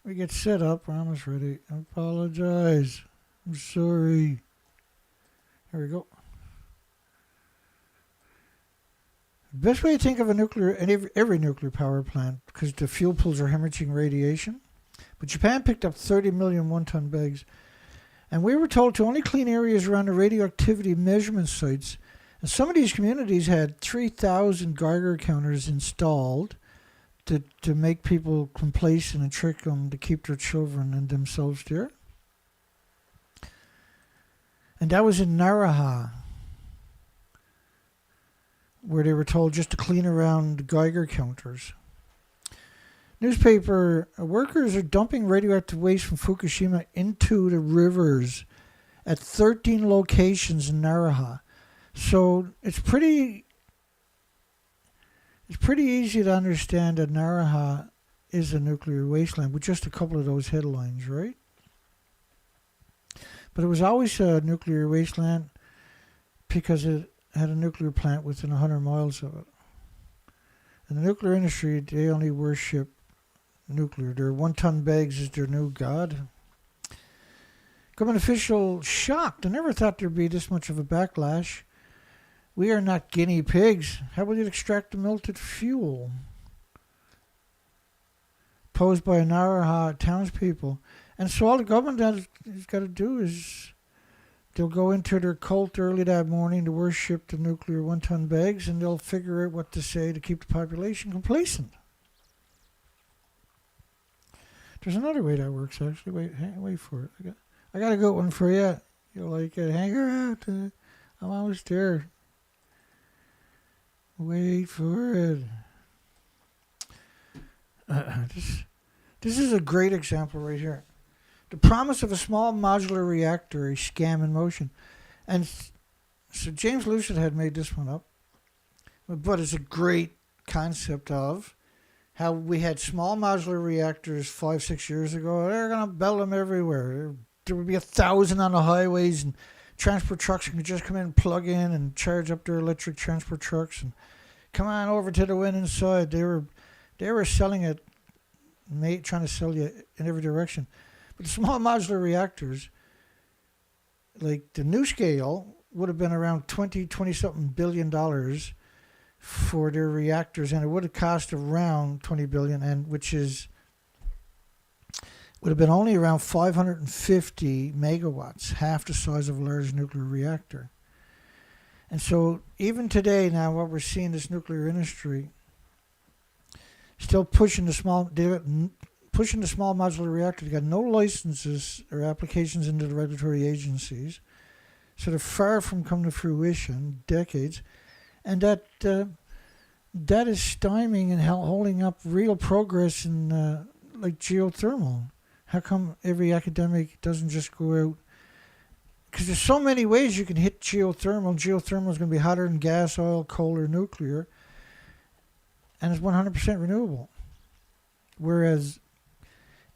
We get set up. We're almost ready. I apologize. I'm sorry. Here we go. Best way to think of a nuclear, and every nuclear power plant, because the fuel pools are hemorrhaging radiation. But Japan picked up 30 million one-ton bags. And we were told to only clean areas around the radioactivity measurement sites. And some of these communities had 3,000 Geiger counters installed to make people complacent and trick them to keep their children and themselves there. And that was in Naraha, where they were told just to clean around the Geiger counters. Newspaper workers are dumping radioactive waste from Fukushima into the rivers at 13 locations in Naraha. So it's pretty easy to understand that Naraha is a nuclear wasteland with just a couple of those headlines, right? But it was always a nuclear wasteland because it had a nuclear plant within 100 miles of it. And the nuclear industry, they only worship nuclear. Their one-ton bags is their new god. Government official shocked. I never thought there'd be this much of a backlash. We are not guinea pigs. How will you extract the melted fuel? Posed by Naraha townspeople. And so all the government has got to do is they'll go into their cult early that morning to worship the nuclear one-ton bags, and they'll figure out what to say to keep the population complacent. There's another way that works, actually. Wait for it. I got a good one for you. You'll like it. Hang around. I'm almost there. Wait for it. This is a great example right here. The promise of a small modular reactor, a scam in motion. And so James Lucid had made this one up. But it's a great concept of how we had small modular reactors 5-6 years ago. They're going to build them everywhere. There would be 1,000 on the highways, and transport trucks could just come in and plug in and charge up their electric transport trucks and come on over to the wind inside. They were selling it, trying to sell you in every direction. But the small modular reactors, like the new scale, would have been around $20-something billion for their reactors, and it would have cost around $20 billion, and which would have been only around 550 megawatts, half the size of a large nuclear reactor. And so even today now, what we're seeing, this nuclear industry still pushing the small modular reactor. They got no licenses or applications into the regulatory agencies, so they're far from coming to fruition, decades, and that is stymieing and holding up real progress in like geothermal. How come every academic doesn't just go out? Because there's so many ways you can hit geothermal. Geothermal is going to be hotter than gas, oil, coal, or nuclear, and it's 100% renewable. Whereas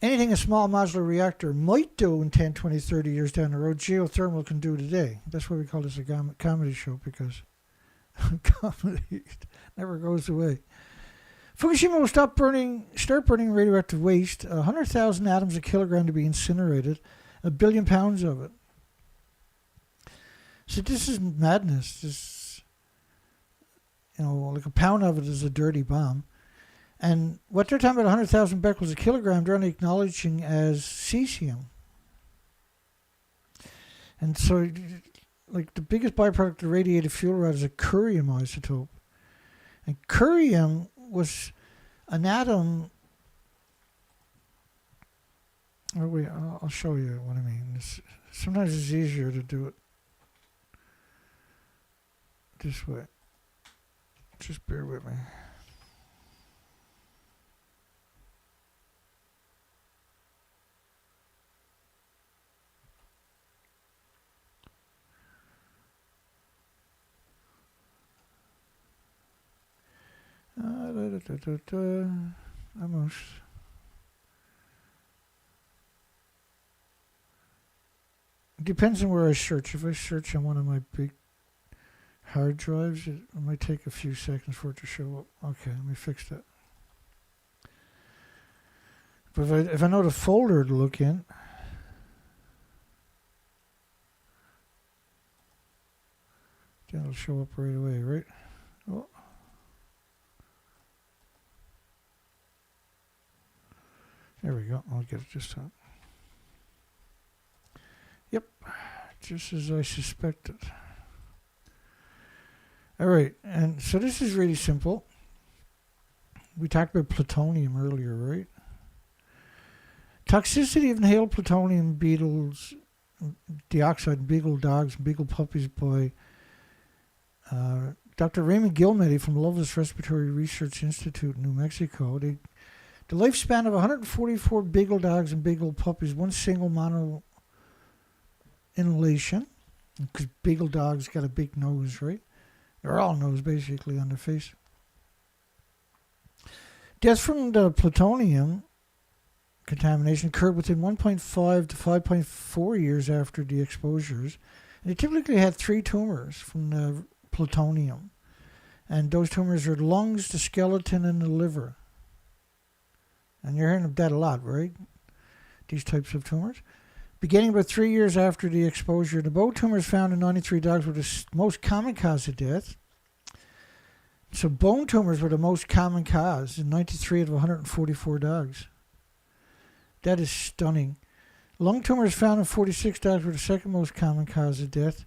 anything a small modular reactor might do in 10, 20, 30 years down the road, geothermal can do today. That's why we call this a comedy show, because comedy never goes away. Fukushima will start burning radioactive waste, 100,000 atoms a kilogram to be incinerated, 1 billion pounds of it. So this is madness. This, like a pound of it is a dirty bomb. And what they're talking about, 100,000 becquerels a kilogram, they're only acknowledging as cesium. And so, like, the biggest byproduct of the radiated fuel rod is a curium isotope. And curium was an atom. Oh, wait, I'll show you what I mean. Sometimes it's easier to do it this way. Just bear with me. Almost. It depends on where I search. If I search on one of my big hard drives, it might take a few seconds for it to show up. Okay, let me fix that. But if I know the folder to look in, then it'll show up right away, right? Oh. There we go. I'll get it this time. Yep. Just as I suspected. All right. And so this is really simple. We talked about plutonium earlier, right? Toxicity of inhaled plutonium beetles, dioxide in beagle dogs and beagle puppies by Dr. Raymond Gilmedy from Loveless Respiratory Research Institute in New Mexico. The lifespan of 144 beagle dogs and beagle puppies, one single mono inhalation, because beagle dogs got a big nose, right? They're all nose basically on their face. Death from the plutonium contamination occurred within 1.5 to 5.4 years after the exposures. And they typically had 3 tumors from the plutonium. And those tumors are the lungs, the skeleton, and the liver. And you're hearing of that a lot, right? These types of tumors. Beginning about 3 years after the exposure, the bone tumors found in 93 dogs were the most common cause of death. So bone tumors were the most common cause in 93 out of 144 dogs. That is stunning. Lung tumors found in 46 dogs were the second most common cause of death.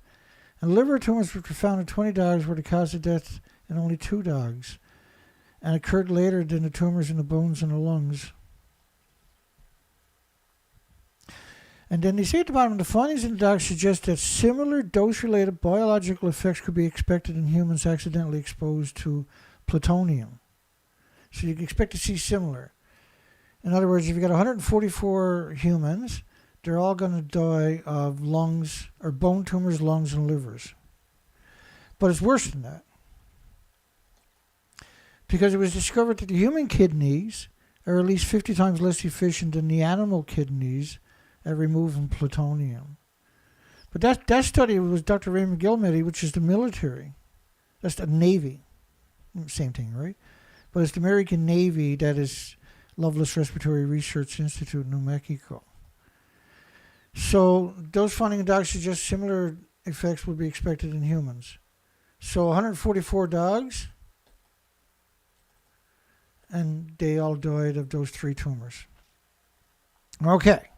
And liver tumors, which were found in 20 dogs, were the cause of death in only 2 dogs. And occurred later than the tumors in the bones and the lungs. And then they say at the bottom, the findings in the dogs suggest that similar dose-related biological effects could be expected in humans accidentally exposed to plutonium. So you can expect to see similar. In other words, if you got 144 humans, they're all going to die of lungs or bone tumors, lungs, and livers. But it's worse than that. Because it was discovered that the human kidneys are at least 50 times less efficient than the animal kidneys at removing plutonium. But that study was Dr. Raymond Gilmedy, which is the military. That's the Navy. Same thing, right? But it's the American Navy that is Loveless Respiratory Research Institute in New Mexico. So those findings in dogs suggest similar effects would be expected in humans. So 144 dogs, and they all died of those 3 tumors. Okay.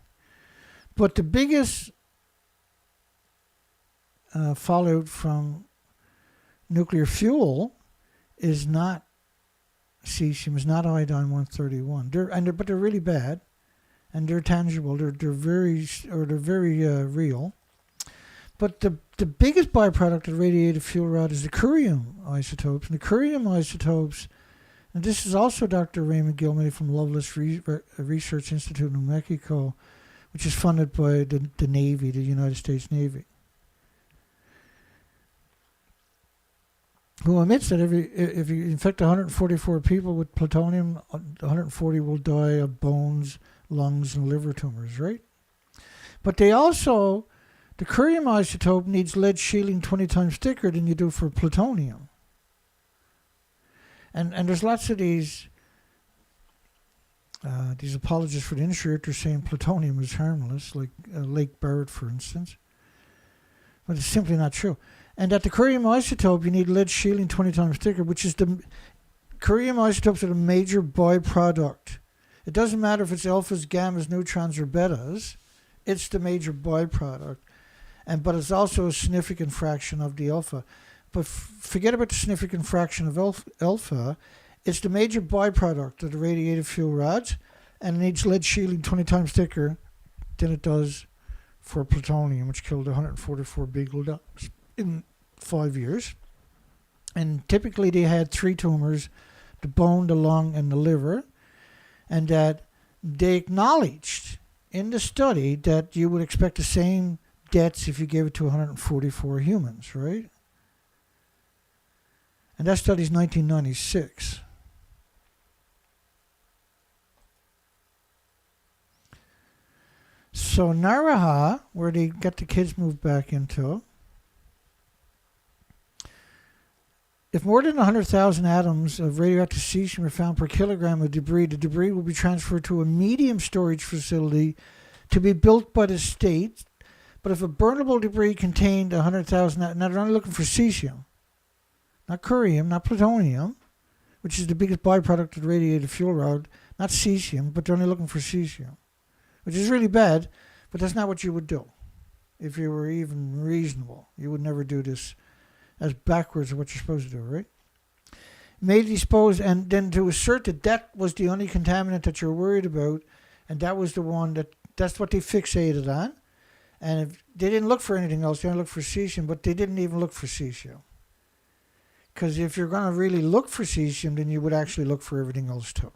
But the biggest fallout from nuclear fuel is not cesium, is not iodine 131. But they're really bad, and they're tangible. They're very real. But the biggest byproduct of radiative fuel rod is the curium isotopes. And the curium isotopes, and this is also Dr. Raymond Gilmedy from Loveless Research Institute in New Mexico, which is funded by the Navy, the United States Navy, who admits that if you infect 144 people with plutonium, 140 will die of bones, lungs, and liver tumors, right? But they also, the curium isotope needs lead shielding 20 times thicker than you do for plutonium. And there's lots of these apologists for the industry are saying plutonium is harmless, like Lake Barrett, for instance. But it's simply not true. And at the curium isotope, you need lead shielding 20 times thicker, which is the curium isotopes are the major byproduct. It doesn't matter if it's alphas, gammas, neutrons, or betas. It's the major byproduct. But it's also a significant fraction of the alpha. But forget about the significant fraction of alpha. It's the major byproduct of the radiative fuel rods, and it needs lead shielding 20 times thicker than it does for plutonium, which killed 144 beagle dogs in 5 years. And typically they had 3 tumors, the bone, the lung, and the liver, and that they acknowledged in the study that you would expect the same deaths if you gave it to 144 humans, right? And that study is 1996. So Naraha, where they got the kids moved back into, if more than 100,000 atoms of radioactive cesium are found per kilogram of debris, the debris will be transferred to a medium storage facility to be built by the state. But if a burnable debris contained 100,000, now they're only looking for cesium, not curium, not plutonium, which is the biggest byproduct of the radiative fuel rod. Not cesium, but they're only looking for cesium, which is really bad, but that's not what you would do. If you were even reasonable, you would never do this as backwards of what you're supposed to do, right? May dispose, and then to assert that that was the only contaminant that you're worried about, and that was the one that's what they fixated on. And if they didn't look for anything else, they only looked for cesium, but they didn't even look for cesium. Because if you're going to really look for cesium, then you would actually look for everything else too.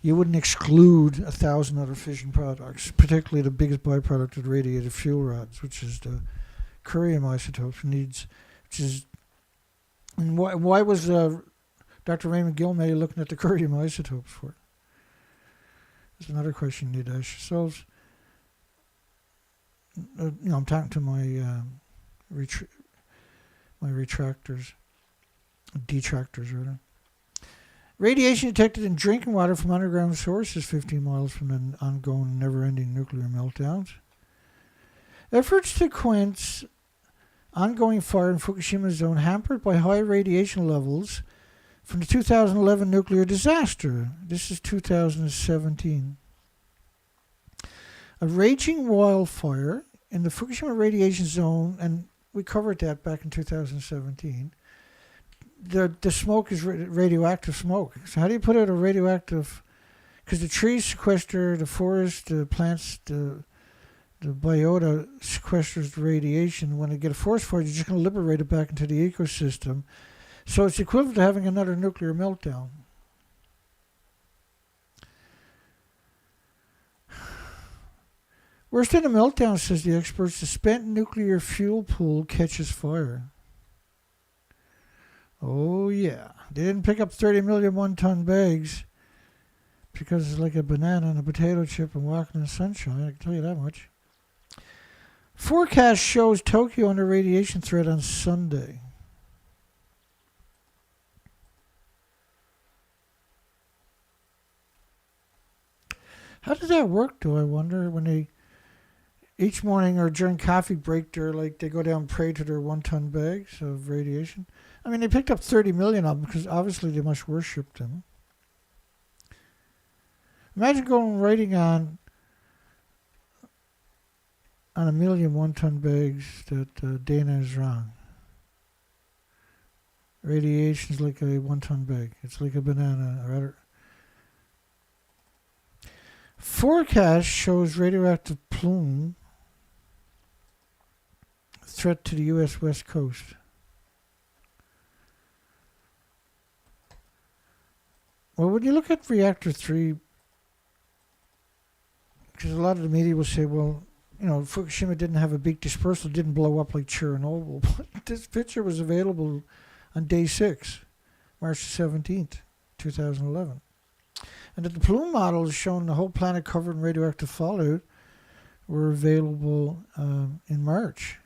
You wouldn't exclude 1,000 other fission products, particularly the biggest byproduct of the radiated fuel rods, which is the curium isotopes and why was Dr. Raymond Gilmay looking at the curium isotopes for? There's another question you need to ask yourselves. I'm talking to my detractors rather. Radiation detected in drinking water from underground sources 15 miles from the ongoing, never-ending nuclear meltdowns. Efforts to quench ongoing fire in Fukushima zone hampered by high radiation levels from the 2011 nuclear disaster. This is 2017. A raging wildfire in the Fukushima radiation zone, and we covered that back in 2017. The smoke is radioactive smoke. So how do you put out a radioactive? Because the trees sequester, the forest, the plants, the biota sequesters the radiation. When you get a forest fire, you're just going to liberate it back into the ecosystem. So it's equivalent to having another nuclear meltdown. Worst in a meltdown, says the experts, the spent nuclear fuel pool catches fire. Oh, yeah. They didn't pick up 30 million one-ton bags because it's like a banana and a potato chip and walking in the sunshine. I can tell you that much. Forecast shows Tokyo under radiation threat on Sunday. How does that work, though, I wonder, when they each morning or during coffee break, they go down and pray to their one-ton bags of radiation? I mean, they picked up 30 million of them because obviously they must worship them. Imagine going writing on a million one-ton bags that Dana is wrong. Radiation is like a one-ton bag. It's like a banana. Rather. Forecast shows radioactive plume threat to the U.S. West Coast. Well, when you look at reactor 3, because a lot of the media will say, well, Fukushima didn't have a big dispersal, didn't blow up like Chernobyl. But this picture was available on day 6, March 17th, 2011. And that the plume models showing the whole planet covered in radioactive fallout were available in March.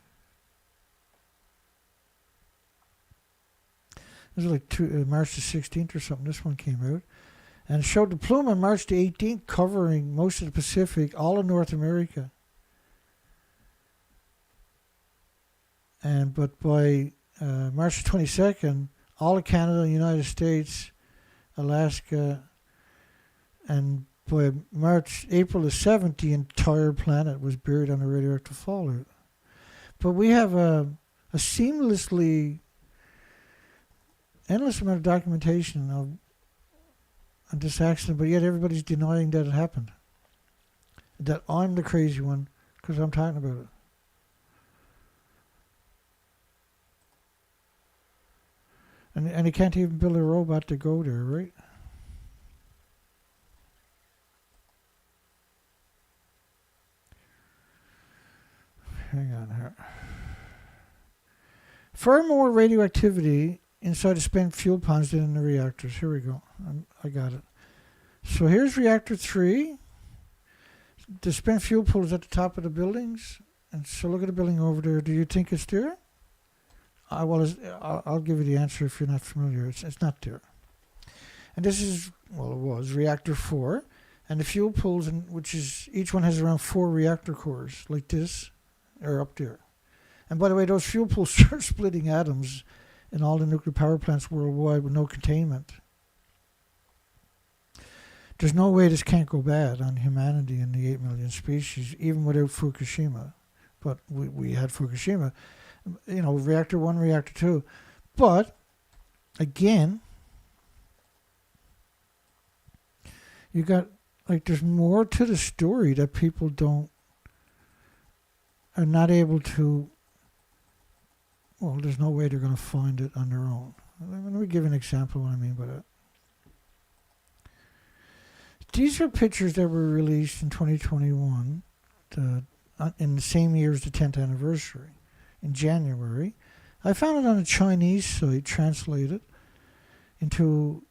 This was like March the 16th or something. This one came out. And it showed the plume on March the 18th covering most of the Pacific, all of North America. But by March the 22nd, all of Canada, the United States, Alaska, and by April the 7th, the entire planet was buried under radioactive fallout. But we have a seamlessly endless amount of documentation of this accident, but yet everybody's denying that it happened. That I'm the crazy one because I'm talking about it. And they can't even build a robot to go there, right? Hang on here. Far more radioactivity inside the spent fuel ponds than in the reactors. Here we go. I got it. So here's reactor 3. The spent fuel pool is at the top of the buildings. And so look at the building over there. Do you think it's there? I'll give you the answer if you're not familiar. It's not there. And this is, well, it was reactor 4. And the fuel pools, which is, each one has around 4 reactor cores, like this, are up there. And by the way, those fuel pools are splitting atoms in all the nuclear power plants worldwide with no containment. There's no way this can't go bad on humanity and the 8 million species, even without Fukushima. But we had Fukushima, reactor 1, reactor 2. But, again, you got, there's more to the story that people are not able to, there's no way they're going to find it on their own. Let me give an example of what I mean by that. These are pictures that were released in 2021, in the same year as the 10th anniversary, in January. I found it on a Chinese site, translated into,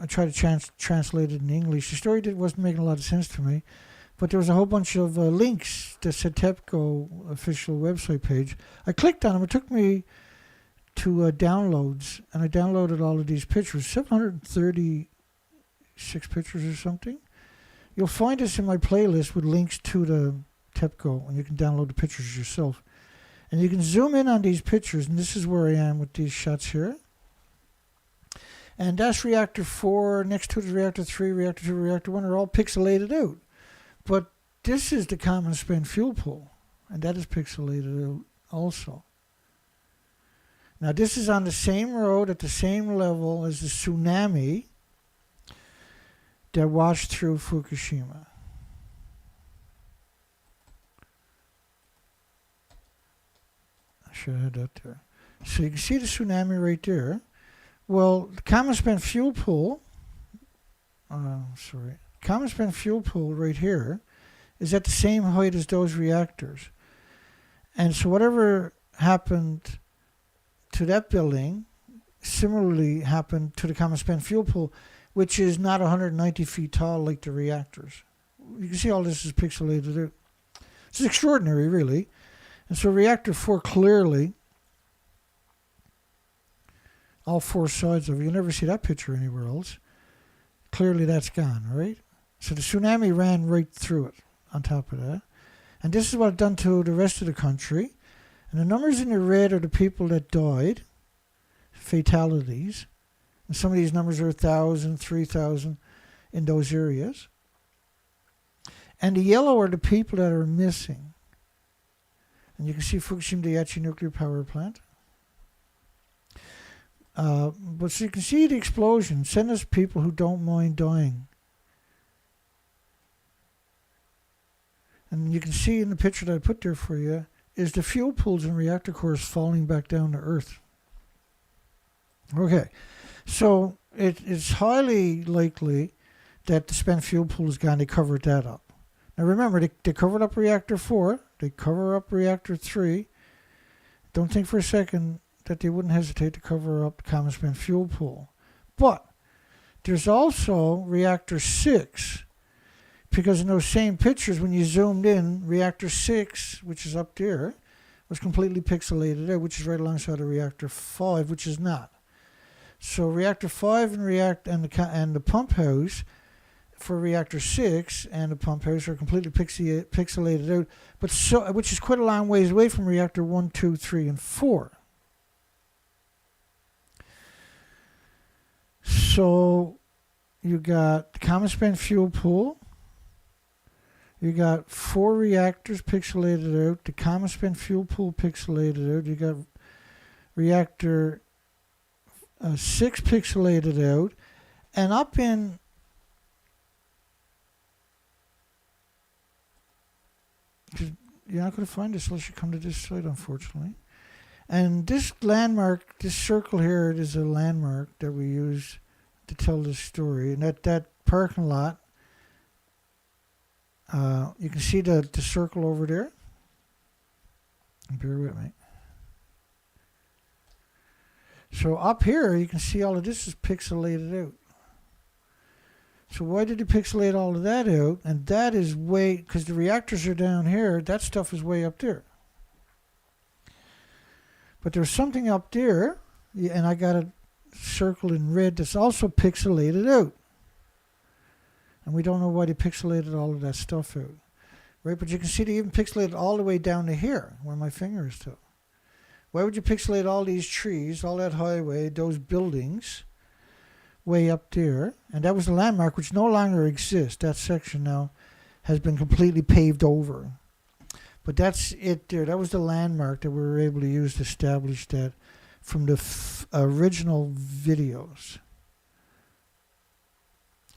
I tried to translate it in English. The story wasn't making a lot of sense to me, but there was a whole bunch of links that said TEPCO official website page. I clicked on them. It took me to downloads, and I downloaded all of these pictures, 736 pictures or something. You'll find this in my playlist with links to the TEPCO, and you can download the pictures yourself. And you can zoom in on these pictures, and this is where I am with these shots here. And that's reactor 4, next to it is reactor 3, reactor 2, reactor 1 are all pixelated out. But this is the common spent fuel pool, and that is pixelated out also. Now this is on the same road at the same level as the tsunami that washed through Fukushima. I should have had that there. So you can see the tsunami right there. Well, the common spent fuel pool, common spent fuel pool right here is at the same height as those reactors. And so whatever happened to that building similarly happened to the common spent fuel pool, which is not 190 feet tall like the reactors. You can see all this is pixelated out. It's extraordinary, really. And so reactor 4 clearly, all four sides of it, you'll never see that picture anywhere else. Clearly that's gone, right? So the tsunami ran right through it on top of that. And this is what it done to the rest of the country. And the numbers in the red are the people that died, fatalities. And some of these numbers are 1,000, 3,000 in those areas. And the yellow are the people that are missing. And you can see Fukushima Daiichi nuclear power plant. But so you can see the explosion. Send us people who don't mind dying. And you can see in the picture that I put there for you is the fuel pools and reactor cores falling back down to Earth. Okay, so it's highly likely that the spent fuel pool is gone. They covered that up. Now remember, they covered up reactor 4. They cover up reactor 3. Don't think for a second that they wouldn't hesitate to cover up the common spent fuel pool. But there's also reactor 6. Because in those same pictures, when you zoomed in, reactor 6, which is up there, was completely pixelated out, which is right alongside of reactor 5, which is not. So reactor 5 and the pump house for reactor 6 and the pump house are completely pixelated out, but which is quite a long ways away from reactor 1, 2, 3, and 4. So you got the common spent fuel pool. You got 4 reactors pixelated out, the common spent fuel pool pixelated out. You got reactor 6 pixelated out, and up in you're not going to find this unless you come to this site, unfortunately. And this landmark, this circle here, is a landmark that we use to tell this story. And that parking lot. You can see the circle over there. Bear with me. So up here, you can see all of this is pixelated out. So why did they pixelate all of that out? And that is way, because the reactors are down here, that stuff is way up there. But there's something up there, and I got it circled in red, that's also pixelated out. And we don't know why they pixelated all of that stuff out. Right? But you can see they even pixelated all the way down to here, where my finger is to. Why would you pixelate all these trees, all that highway, those buildings, way up there, and that was the landmark, which no longer exists. That section now has been completely paved over. But that's it there. That was the landmark that we were able to use to establish that from the original videos.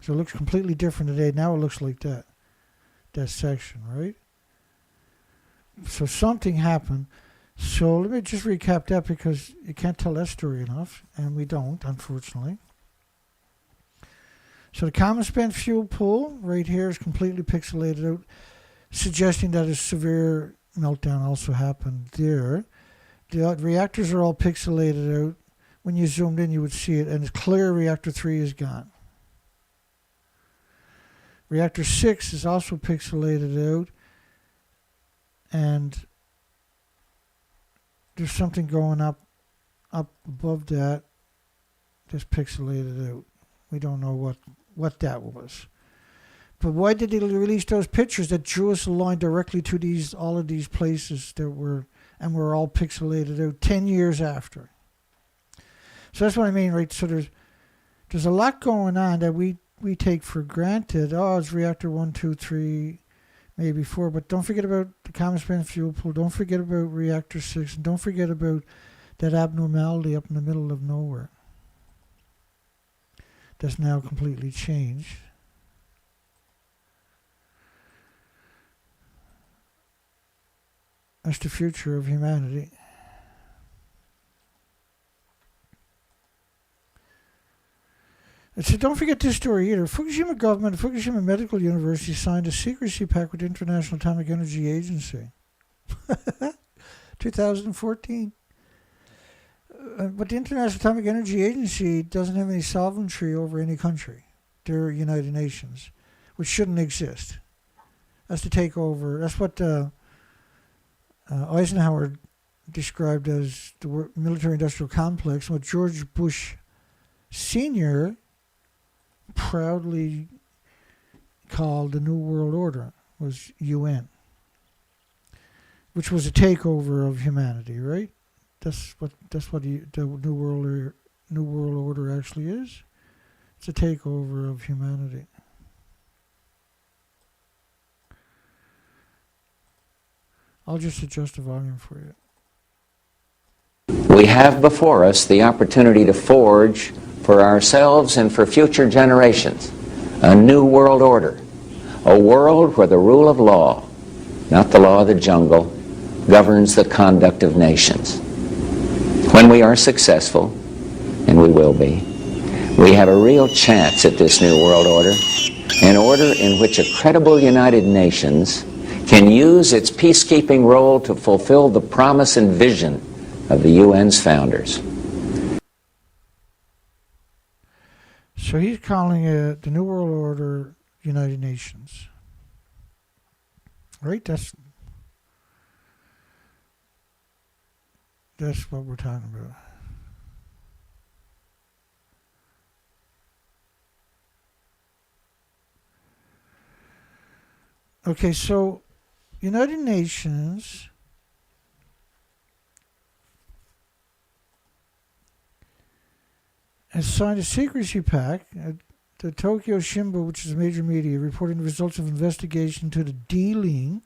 So it looks completely different today. Now it looks like that section, right? So something happened. So let me just recap that, because you can't tell that story enough, and we don't, unfortunately. So the common spent fuel pool right here is completely pixelated out, suggesting that a severe meltdown also happened there. The reactors are all pixelated out. When you zoomed in, you would see it, and it's clear reactor 3 is gone. Reactor 6 is also pixelated out, and there's something going up above that that's pixelated out. We don't know what that was. But why did they release those pictures that drew us a line directly to all of these places that were all pixelated out 10 years after? So that's what I mean, right? So there's a lot going on that we take for granted. Oh, it's reactor 1, 2, 3, maybe 4. But don't forget about the common spent fuel pool. Don't forget about reactor 6. And don't forget about that abnormality up in the middle of nowhere. That's now completely changed. That's the future of humanity. So don't forget this story either. Fukushima government, Fukushima Medical University signed a secrecy pact with the International Atomic Energy Agency. 2014. But the International Atomic Energy Agency doesn't have any sovereignty over any country. They're United Nations, which shouldn't exist. That's the takeover. That's what Eisenhower described as the military-industrial complex, and what George Bush Sr. proudly called the New World Order, was UN, which was a takeover of humanity, right? That's what the New World Order actually is. It's a takeover of humanity. I'll just adjust the volume for you.
We have before us the opportunity to forge for ourselves and for future generations a new world order, a world where the rule of law, not the law of the jungle, governs the conduct of nations. When we are successful, and we will be, we have a real chance at this new world order, an order in which a credible United Nations can use its peacekeeping role to fulfill the promise and vision of the UN's founders.
So he's calling it the New World Order, United Nations. Right? That's what we're talking about. Okay, so United Nations has signed a secrecy pact. The Tokyo Shimbun, which is a major media, reporting the results of investigation into the dealing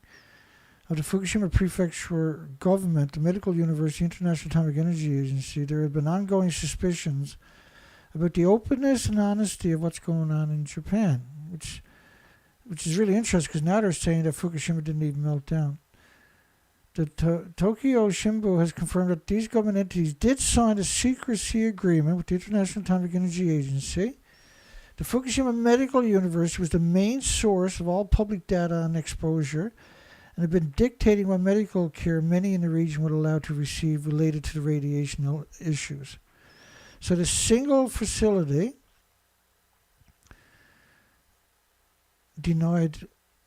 of the Fukushima Prefecture government, the Medical University, International Atomic Energy Agency. There have been ongoing suspicions about the openness and honesty of what's going on in Japan, which is really interesting, because now they're saying that Fukushima didn't even melt down. The Tokyo Shimbun has confirmed that these government entities did sign a secrecy agreement with the International Atomic Energy Agency. The Fukushima Medical University was the main source of all public data on exposure, and have been dictating what medical care many in the region would allow to receive related to the radiation issues. So the single facility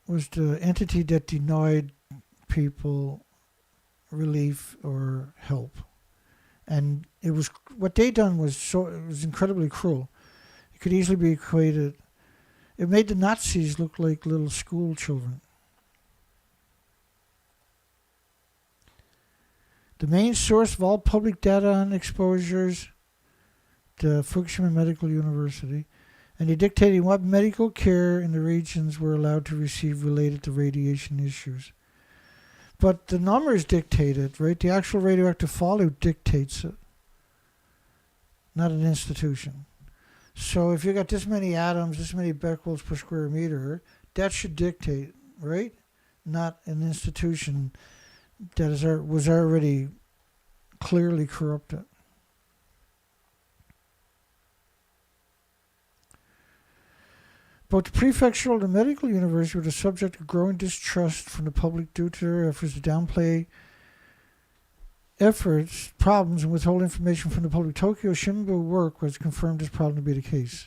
was the entity that denied people relief or help. And it was, what they done was it was incredibly cruel. It could easily be equated, it made the Nazis look like little school children. The main source of all public data on exposures, Fukushima Medical University, and he dictated what medical care in the regions were allowed to receive related to radiation issues. But the numbers dictate it, right? The actual radioactive fallout dictates it, not an institution. So if you got this many atoms, this many becquerels per square meter, that should dictate, right? Not an institution that was already clearly corrupted. Both the prefectural and medical university were the subject of growing distrust from the public due to their efforts to downplay problems, and withhold information from the public. Tokyo Shimbun work was confirmed this problem to be the case.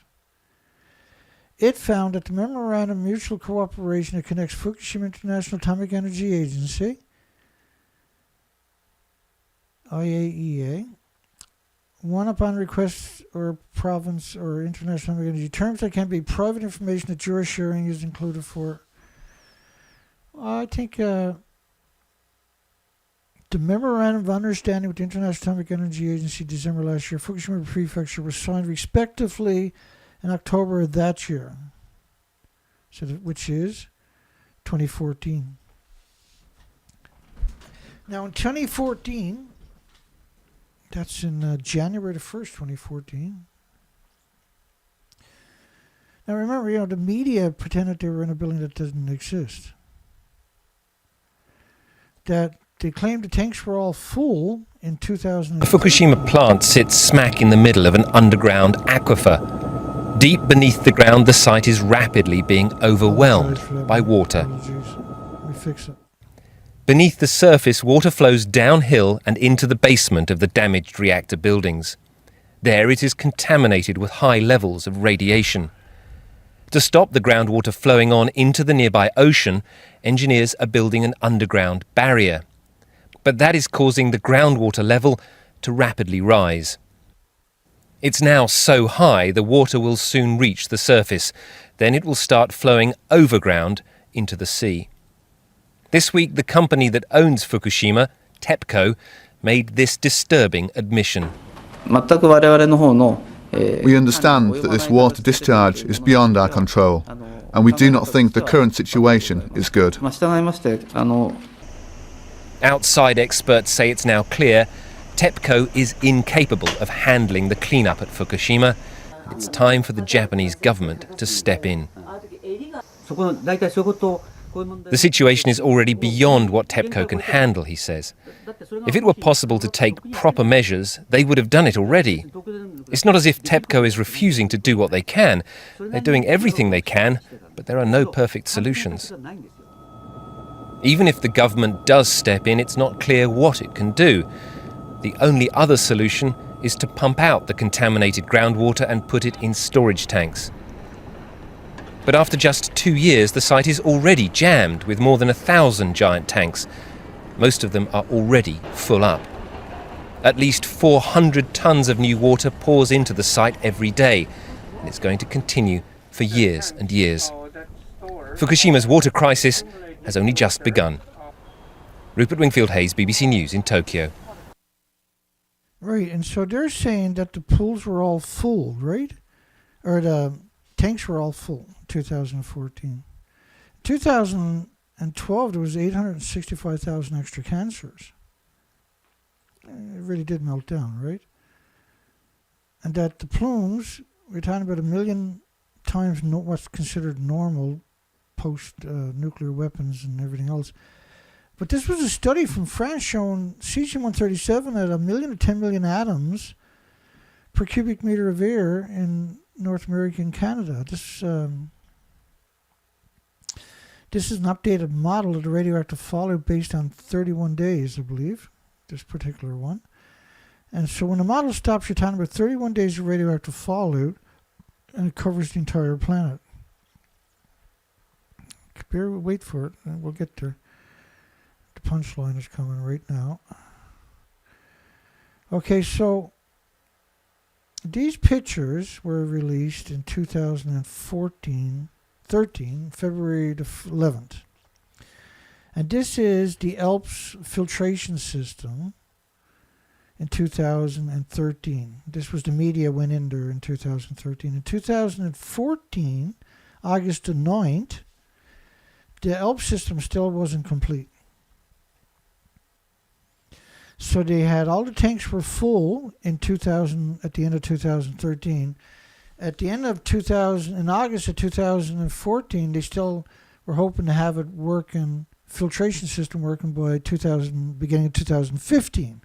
It found that the Memorandum of Mutual Cooperation that connects Fukushima International Atomic Energy Agency, IAEA, one upon request or province or international atomic energy terms that can be private information that juror sharing is included for. I think the Memorandum of Understanding with the International Atomic Energy Agency December last year, Fukushima Prefecture, was signed respectively in October of that year, so which is 2014. Now in 2014, that's in January the 1st, 2014. Now remember, the media pretended they were in a building that doesn't exist. That they claimed the tanks were all full in 2000.
The Fukushima plant sits smack in the middle of an underground aquifer. Deep beneath the ground, the site is rapidly being overwhelmed by water.
Let me fix it.
Beneath the surface, water flows downhill and into the basement of the damaged reactor buildings. There it is contaminated with high levels of radiation. To stop the groundwater flowing on into the nearby ocean, engineers are building an underground barrier. But that is causing the groundwater level to rapidly rise. It's now so high the water will soon reach the surface. Then it will start flowing overground into the sea. This week, the company that owns Fukushima, TEPCO, made this disturbing admission.
We understand that this water discharge is beyond our control, and we do not think the current situation is good.
Outside experts say it's now clear TEPCO is incapable of handling the cleanup at Fukushima. It's time for the Japanese government to step in. The situation is already beyond what TEPCO can handle, he says. If it were possible to take proper measures, they would have done it already. It's not as if TEPCO is refusing to do what they can. They're doing everything they can, but there are no perfect solutions. Even if the government does step in, it's not clear what it can do. The only other solution is to pump out the contaminated groundwater and put it in storage tanks. But after just 2 years, the site is already jammed with more than 1,000 giant tanks. Most of them are already full up. At least 400 tons of new water pours into the site every day, and it's going to continue for years and years. Fukushima's water crisis has only just begun. Rupert Wingfield-Hayes, BBC News in Tokyo.
Right, and so they're saying that the pools were all full, right? Or the tanks were all full, 2014. 2012, there was 865,000 extra cancers. It really did melt down, right? And that the plumes, we're talking about 1 million times what's considered normal post-nuclear weapons and everything else. But this was a study from France showing cesium-137 at 1 million to 10 million atoms per cubic meter of air in North America and Canada. This is an updated model of the radioactive fallout based on 31 days, I believe, this particular one. And so when the model stops, you're talking about 31 days of radioactive fallout, and it covers the entire planet. Wait for it, and we'll get there. The punchline is coming right now. Okay, so these pictures were released in 2013, February the 11th. And this is the ALPS filtration system in 2013. This was the media went in there in 2013. In 2014, August the 9th, the ELP system still wasn't complete. So they had all the tanks were full in 2000 at the end of 2013. At the end of in August of 2014, they still were hoping to have it working, filtration system working by beginning of 2015.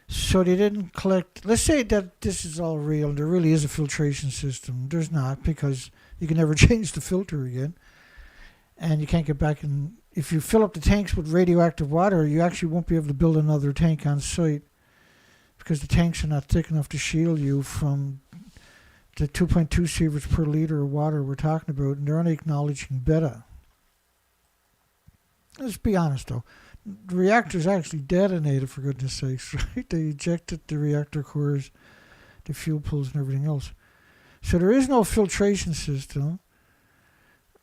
So they didn't collect. Let's say that this is all real. There really is a filtration system. There's not, because you can never change the filter again, and you can't get back in. If you fill up the tanks with radioactive water, you actually won't be able to build another tank on site, because the tanks are not thick enough to shield you from the 2.2 sieverts per liter of water we're talking about, and they're only acknowledging beta. Let's be honest, though. The reactor's actually detonated, for goodness sakes, right? They ejected the reactor cores, the fuel pools, and everything else. So there is no filtration system.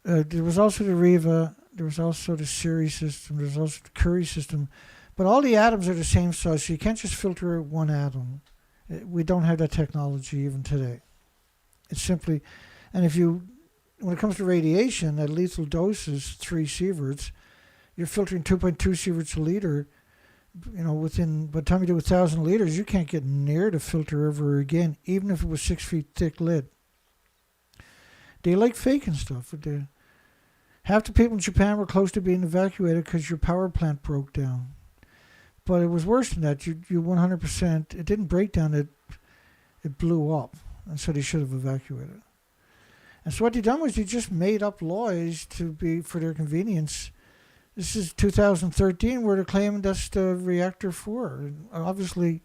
There was also the REVA, there was also the Siri system, there's also the Curie system. But all the atoms are the same size, so you can't just filter out one atom. We don't have that technology even today. It's simply, and when it comes to radiation, at lethal doses, 3 sieverts, you're filtering 2.2 sieverts a liter. By the time you do 1,000 liters, you can't get near the filter ever again, even if it was 6 feet thick lead. They like faking stuff. Half the people in Japan were close to being evacuated because your power plant broke down. But it was worse than that. You 100%, it didn't break down, it blew up. And so they should have evacuated. And so what they done was they just made up laws for their convenience. This is 2013 where they're claiming that's the reactor 4. Obviously,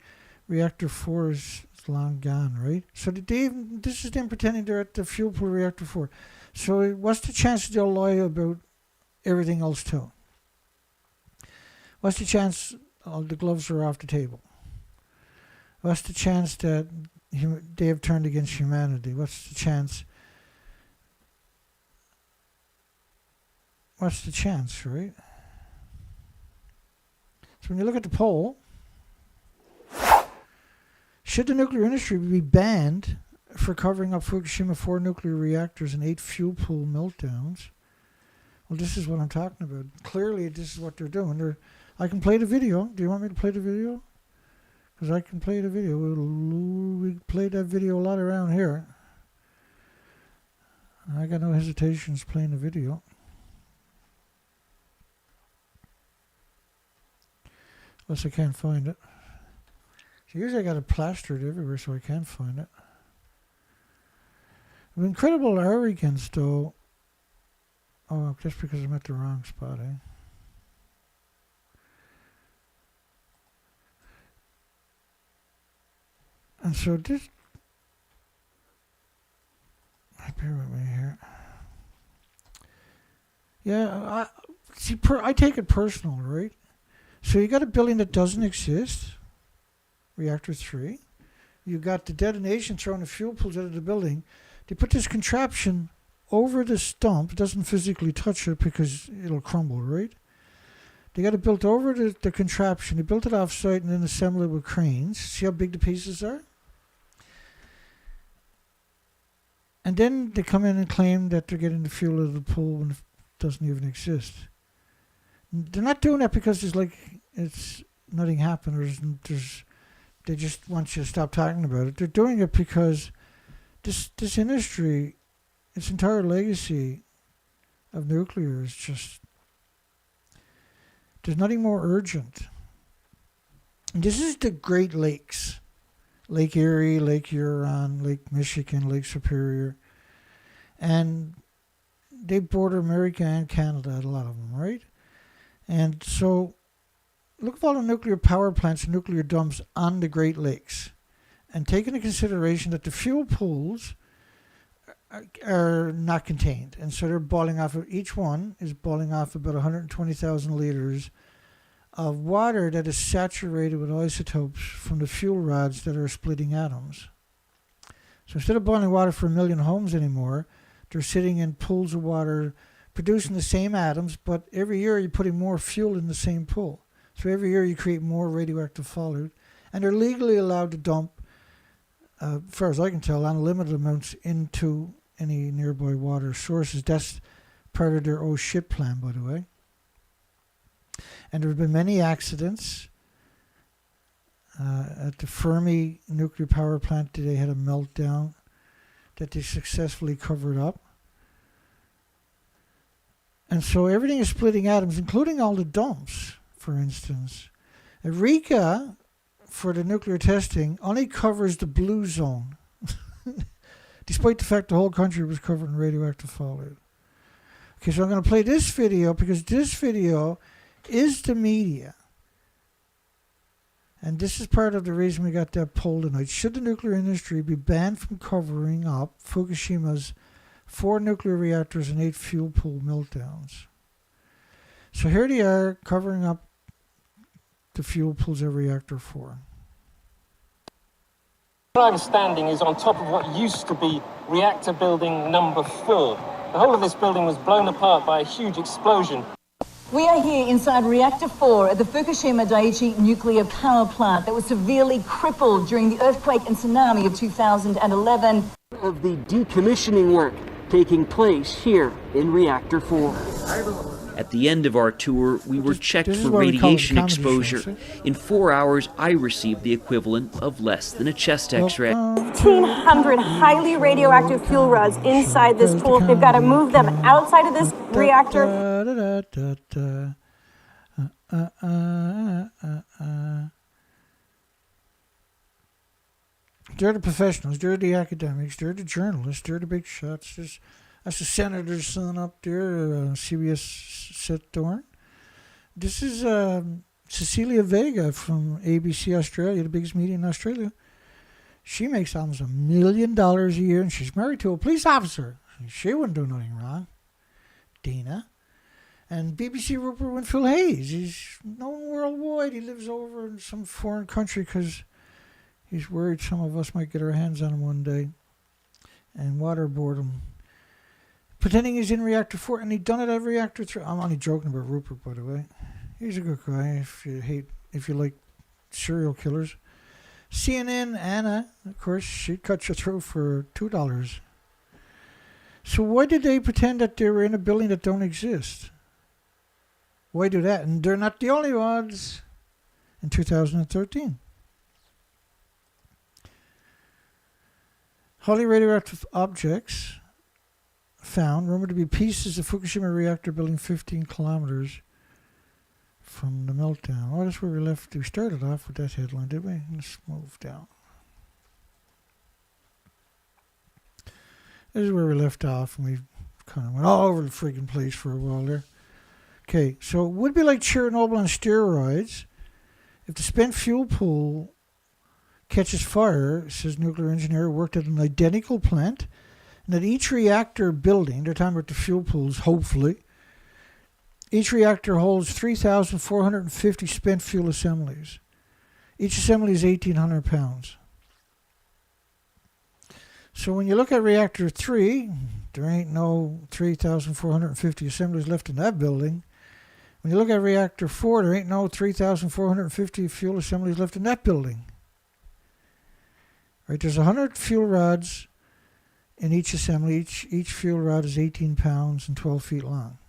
reactor 4 is long gone, right? So this is them pretending they're at the fuel pool reactor 4. So what's the chance they'll lie about everything else too? What's the chance all the gloves are off the table? What's the chance that they have turned against humanity? What's the chance? What's the chance, right? So when you look at the poll, should the nuclear industry be banned for covering up Fukushima 4 nuclear reactors and 8 fuel pool meltdowns? Well, this is what I'm talking about. Clearly, this is what they're doing. I can play the video. Do you want me to play the video? Because I can play the video. We play that video a lot around here. I got no hesitations playing the video. Unless I can't find it. So usually I got it plastered everywhere so I can't find it. Of incredible arrogance, though. Oh, just because I'm at the wrong spot, eh? And so this, bear with me here. Yeah, I take it personal, right? So you got a building that doesn't exist, reactor 3. You got the detonation throwing the fuel pools out of the building. They put this contraption over the stump. It doesn't physically touch it because it'll crumble, right? They got it built over the contraption. They built it off-site and then assembled it with cranes. See how big the pieces are? And then they come in and claim that they're getting the fuel out of the pool when it doesn't even exist. They're not doing that because it's nothing happened or they just want you to stop talking about it. They're doing it because this industry, its entire legacy of nuclear is just, there's nothing more urgent. And this is the Great Lakes. Lake Erie, Lake Huron, Lake Michigan, Lake Superior. And they border America and Canada, a lot of them, right? And so look at all the nuclear power plants and nuclear dumps on the Great Lakes. And take into consideration that the fuel pools are not contained. And so they're boiling off, each one is boiling off about 120,000 liters of water that is saturated with isotopes from the fuel rods that are splitting atoms. So instead of boiling water for 1 million homes anymore, they're sitting in pools of water producing the same atoms, but every year you're putting more fuel in the same pool. So every year you create more radioactive fallout. And they're legally allowed to dump, as far as I can tell, unlimited amounts into any nearby water sources. That's part of their oh shit plan, by the way. And there have been many accidents. At the Fermi nuclear power plant, they had a meltdown that they successfully covered up. And so everything is splitting atoms, including all the dumps, for instance. Eureka, for the nuclear testing, only covers the blue zone, despite the fact the whole country was covered in radioactive fallout. Okay, so I'm going to play this video because this video is the media. And this is part of the reason we got that poll tonight. Should the nuclear industry be banned from covering up Fukushima's 4 nuclear reactors and 8 fuel pool meltdowns? So here they are covering up the fuel pools of reactor 4.
Where I was standing is on top of what used to be reactor building number 4. The whole of this building was blown apart by a huge explosion.
We are here inside Reactor 4 at the Fukushima Daiichi nuclear power plant that was severely crippled during the earthquake and tsunami of 2011.
Of the decommissioning work taking place here in Reactor 4.
At the end of our tour, we were checked for radiation exposure. In 4 hours, I received the equivalent of less than a chest X-ray.
1,500 highly radioactive fuel rods inside this pool. They've got to move them outside of this reactor.
They're the professionals, they're the academics, they're the journalists, they're the big shots. That's the senator's son up there, CBS Seth Dorn. This is Cecilia Vega from ABC Australia, the biggest media in Australia. She makes almost $1 million a year, and she's married to a police officer. She wouldn't do nothing wrong. Dina. And BBC Rupert Winfield Hayes. He's known worldwide. He lives over in some foreign country because he's worried some of us might get our hands on him one day and waterboard him. Pretending he's in Reactor 4, and he'd done it at Reactor 3. I'm only joking about Rupert, by the way. He's a good guy if you like serial killers. CNN, Anna, of course, she'd cut your throat for $2. So why did they pretend that they were in a building that don't exist? Why do that? And they're not the only ones. In 2013. Highly radioactive objects found, rumored to be pieces of Fukushima reactor building 15 kilometers from the meltdown. Oh, that's where we left. We started off with that headline, did we? Let's move down. This is where we left off, and we kind of went all over the friggin' place for a while there. Okay, so it would be like Chernobyl on steroids if the spent fuel pool catches fire, says nuclear engineer who worked at an identical plant, and that each reactor building, they're talking about the fuel pools, hopefully, each reactor holds 3,450 spent fuel assemblies. Each assembly is 1,800 pounds. So when you look at Reactor 3, there ain't no 3,450 assemblies left in that building. When you look at Reactor 4, there ain't no 3,450 fuel assemblies left in that building. Right, there's 100 fuel rods in each assembly. Each fuel rod is 18 pounds and 12 feet long.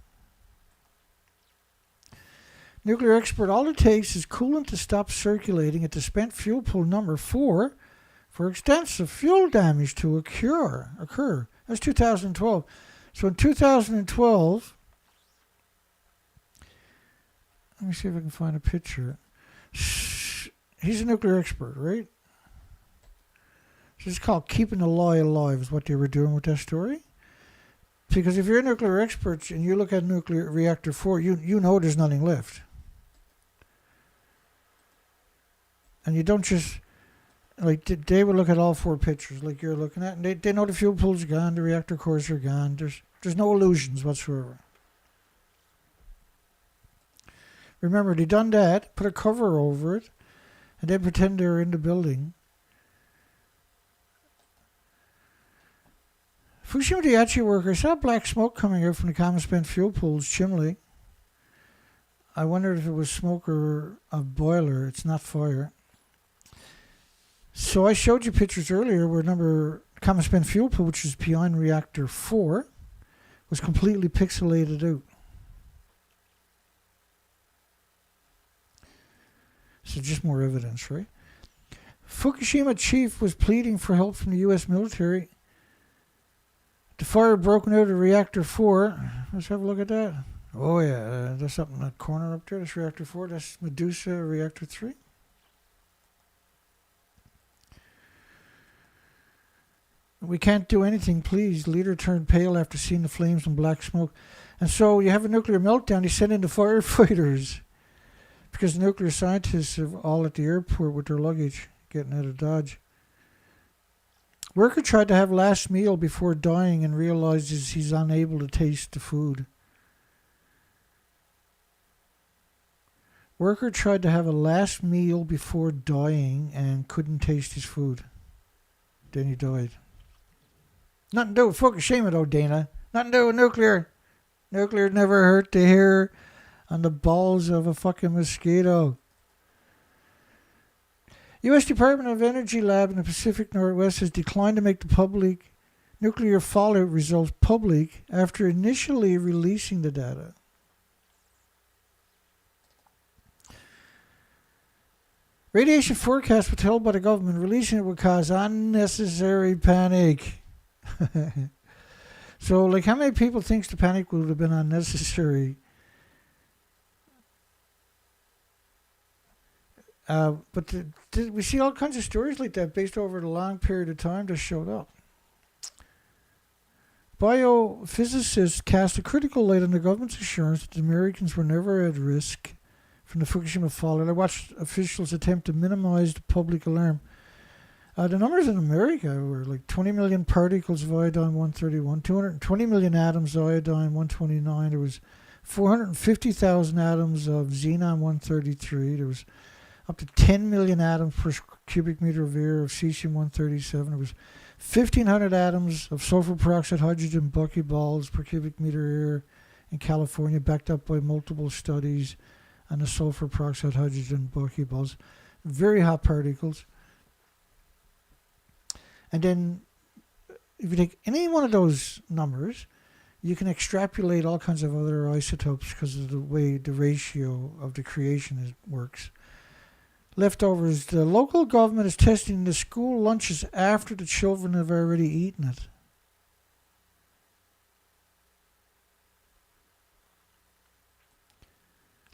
Nuclear expert, all it takes is coolant to stop circulating at the spent fuel pool number 4 for extensive fuel damage to occur. That's 2012. So in 2012, let me see if I can find a picture. He's a nuclear expert, right? So it's called keeping the lie alive is what they were doing with that story. Because if you're a nuclear expert and you look at nuclear reactor 4, you know there's nothing left. And you don't just, like, they would look at all 4 pictures like you're looking at, and they know the fuel pool's gone, the reactor cores are gone. There's no illusions whatsoever. Remember, they done that, put a cover over it, and then pretend they were in the building. Fukushima Daiichi workers saw black smoke coming out from the common spent fuel pool's chimney I wondered if it was smoke or a boiler. It's not fire. So I showed you pictures earlier where common spent fuel pool, which is beyond reactor 4, was completely pixelated out. So just more evidence, right? Fukushima chief was pleading for help from the U.S. military. The fire broken out of reactor 4. Let's have a look at that. Oh yeah, there's something in that corner up there. That's reactor 4. That's Medusa reactor 3. We can't do anything, please. Leader turned pale after seeing the flames and black smoke. And so you have a nuclear meltdown. You send in the firefighters because the nuclear scientists are all at the airport with their luggage getting out of Dodge. Worker tried to have last meal before dying and realizes he's unable to taste the food. Worker tried to have a last meal before dying and couldn't taste his food. Then he died. Nothing to do with Fukushima though, Dana. Nothing to do with nuclear. Nuclear never hurt the hair on the balls of a fucking mosquito. U.S. Department of Energy lab in the Pacific Northwest has declined to make the public nuclear fallout results public after initially releasing the data. Radiation forecast withheld by the government. Releasing it would cause unnecessary panic. So, like, how many people thinks the panic would have been unnecessary? But we see all kinds of stories like that based over a long period of time that showed up. Biophysicists cast a critical light on the government's assurance that the Americans were never at risk from the Fukushima fallout. I watched officials attempt to minimize the public alarm. The numbers in America were like 20 million particles of iodine-131, 220 million atoms of iodine-129. There was 450,000 atoms of xenon-133. There was up to 10 million atoms per cubic meter of air of cesium-137. There was 1,500 atoms of sulfur peroxide hydrogen buckyballs per cubic meter air in California, backed up by multiple studies on the sulfur peroxide hydrogen buckyballs. Very hot particles. And then if you take any one of those numbers, you can extrapolate all kinds of other isotopes because of the way the ratio of the creation works. Leftovers. The local government is testing the school lunches after the children have already eaten it.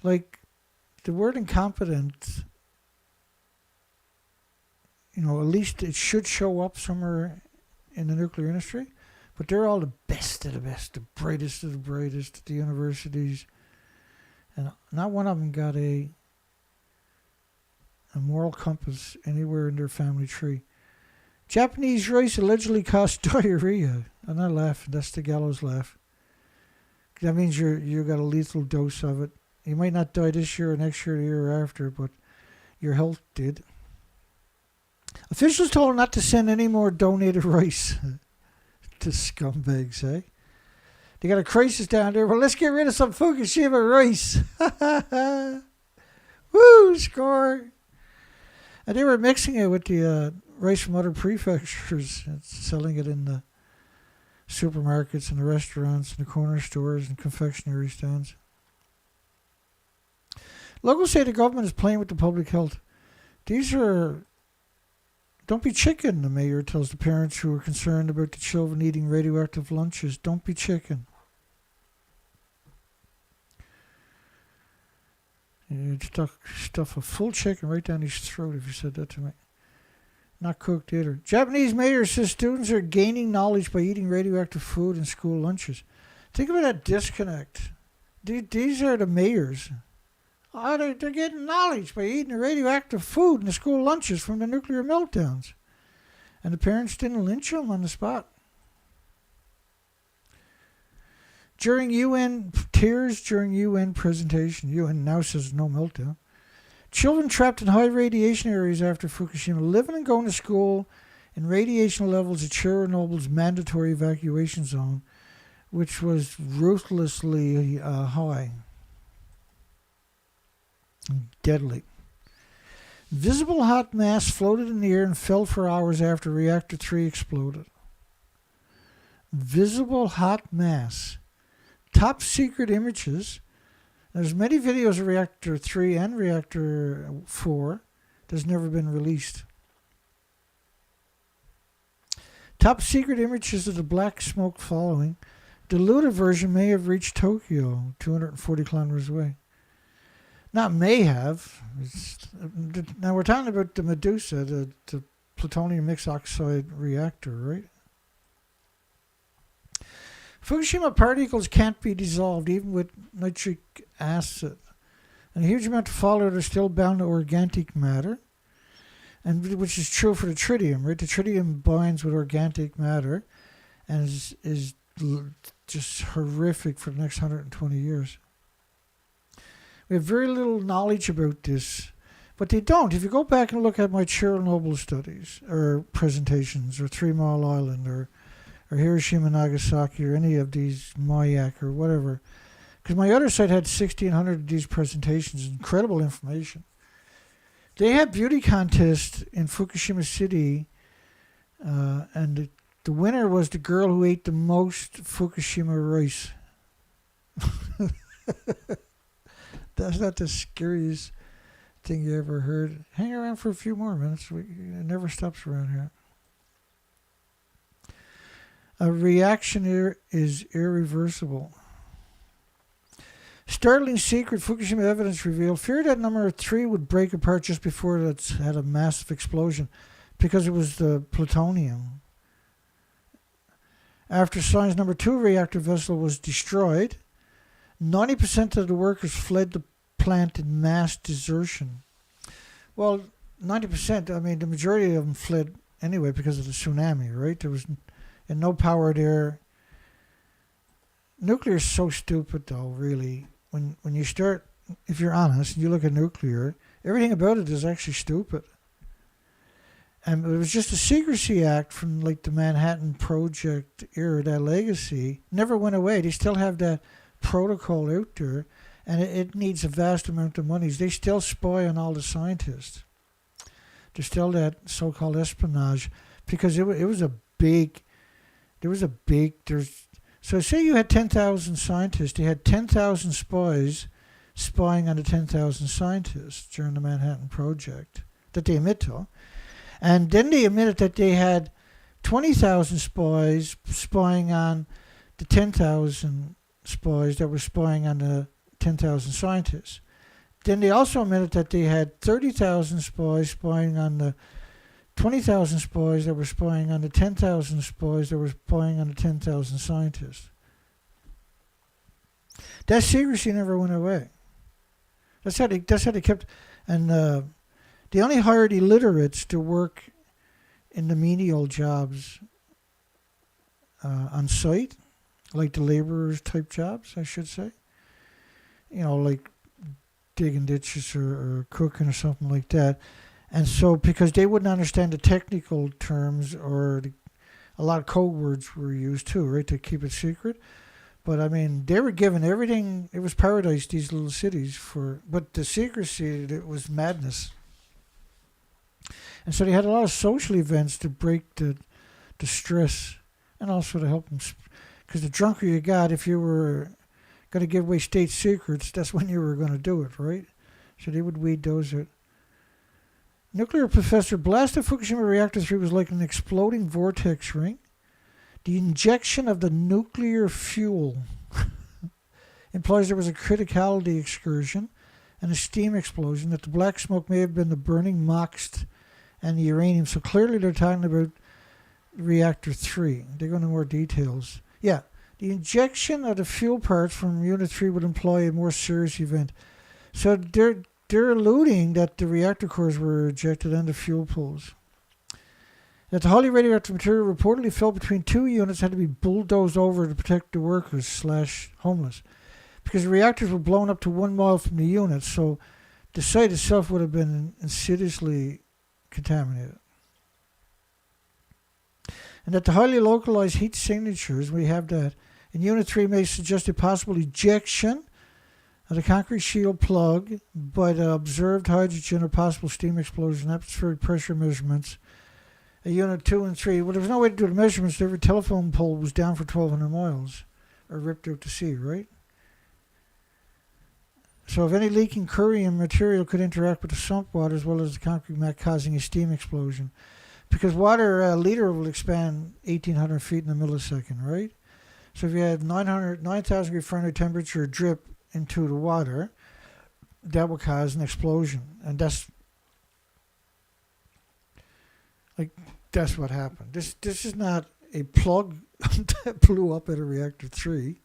Like, the word incompetent, you know, at least it should show up somewhere in the nuclear industry. But they're all the best of the best, the brightest of the brightest at the universities. And not one of them got a moral compass anywhere in their family tree. Japanese rice allegedly caused diarrhea. I'm not laughing. That's the gallows laugh. That means you got a lethal dose of it. You might not die this year or next year or the year after, but your health did. Officials told her not to send any more donated rice. To scumbags, eh? They got a crisis down there. Well, let's get rid of some Fukushima rice. Woo, score. And they were mixing it with the rice from other prefectures and selling it in the supermarkets and the restaurants and the corner stores and confectionery stands. Locals say the government is playing with the public health. Don't be chicken, the mayor tells the parents who are concerned about the children eating radioactive lunches. Don't be chicken. You'd stuff a full chicken right down his throat if you said that to me. Not cooked either. Japanese mayor says students are gaining knowledge by eating radioactive food in school lunches. Think about that disconnect. These are the mayors. Oh, they're getting knowledge by eating the radioactive food in the school lunches from the nuclear meltdowns. And the parents didn't lynch them on the spot. During UN presentation, UN now says no meltdown. Children trapped in high radiation areas after Fukushima, living and going to school in radiation levels at Chernobyl's mandatory evacuation zone, which was ruthlessly high. Deadly. Visible hot mass floated in the air and fell for hours after reactor 3 exploded. Visible hot mass. Top secret images. There's many videos of reactor 3 and reactor 4 that's never been released. Top secret images of the black smoke following. Diluted version may have reached Tokyo, 240 kilometers away. Not may have. Now we're talking about the Medusa, the plutonium mixed oxide reactor, right? Fukushima particles can't be dissolved even with nitric acid. And a huge amount of fallout are still bound to organic matter, and which is true for the tritium, right? The tritium binds with organic matter and is just horrific for the next 120 years. We have very little knowledge about this, but they don't. If you go back and look at my Chernobyl studies or presentations or 3 Mile Island or Hiroshima, Nagasaki or any of these, Mayak or whatever, because my other site had 1,600 of these presentations, incredible information. They had beauty contests in Fukushima City, and the winner was the girl who ate the most Fukushima rice. That's not the scariest thing you ever heard. Hang around for a few more minutes. It never stops around here. A reaction is irreversible. Startling secret Fukushima evidence revealed. Feared that number 3 would break apart just before it had a massive explosion because it was the plutonium. After Science number 2 reactor vessel was destroyed, 90% of the workers fled the plant in mass desertion. Well, 90%, I mean, the majority of them fled anyway because of the tsunami, right? There was no power there. Nuclear is so stupid, though, really. When you start, if you're honest, and you look at nuclear, everything about it is actually stupid. And it was just a secrecy act from like the Manhattan Project era, that legacy never went away. They still have that protocol out there, and it needs a vast amount of money. They still spy on all the scientists. There's still that so-called espionage because it was a big. So say you had 10,000 scientists. They had 10,000 spies spying on the 10,000 scientists during the Manhattan Project that they admit to. And then they admitted that they had 20,000 spies spying on the 10,000 spies that were spying on the 10,000 scientists. Then they also admitted that they had 30,000 spies spying on the 20,000 spies that were spying on the 10,000 spies that were spying on the 10,000 scientists. That secrecy never went away. That's how they kept, and they only hired illiterates to work in the menial jobs on site, like the laborers type jobs, I should say. You know, like digging ditches or cooking or something like that. And so, because they wouldn't understand the technical terms, or a lot of code words were used too, right, to keep it secret. But I mean, they were given everything. It was paradise, these little cities, but the secrecy, it was madness. And so they had a lot of social events to break the stress, and also to help them, because the drunker you got, if you were going to give away state secrets, that's when you were going to do it, right? So they would weed those out. Nuclear professor, blast of Fukushima reactor 3 was like an exploding vortex ring. The injection of the nuclear fuel implies there was a criticality excursion and a steam explosion, that the black smoke may have been the burning MOX and the uranium. So clearly they're talking about reactor 3. They go into more details. Yeah, the injection of the fuel parts from Unit 3 would imply a more serious event. So they're alluding that the reactor cores were ejected and the fuel pools. That the highly radioactive material reportedly fell between 2 units, had to be bulldozed over to protect the workers / homeless. Because the reactors were blown up to 1 mile from the unit, so the site itself would have been insidiously contaminated. And that the highly localized heat signatures, we have that, in Unit 3 may suggest a possible ejection The concrete shield plug by the observed hydrogen or possible steam explosion, atmospheric pressure measurements at Unit 2 and 3. Well, there was no way to do the measurements. Every telephone pole was down for 1,200 miles or ripped out to sea, right? So if any leaking curium material could interact with the sump water as well as the concrete mat, causing a steam explosion. Because water, a liter will expand 1,800 feet in a millisecond, right? So if you had 9,000 degree Fahrenheit temperature drip into the water, that will cause an explosion. And that's what happened. This is not a plug that blew up at a reactor 3.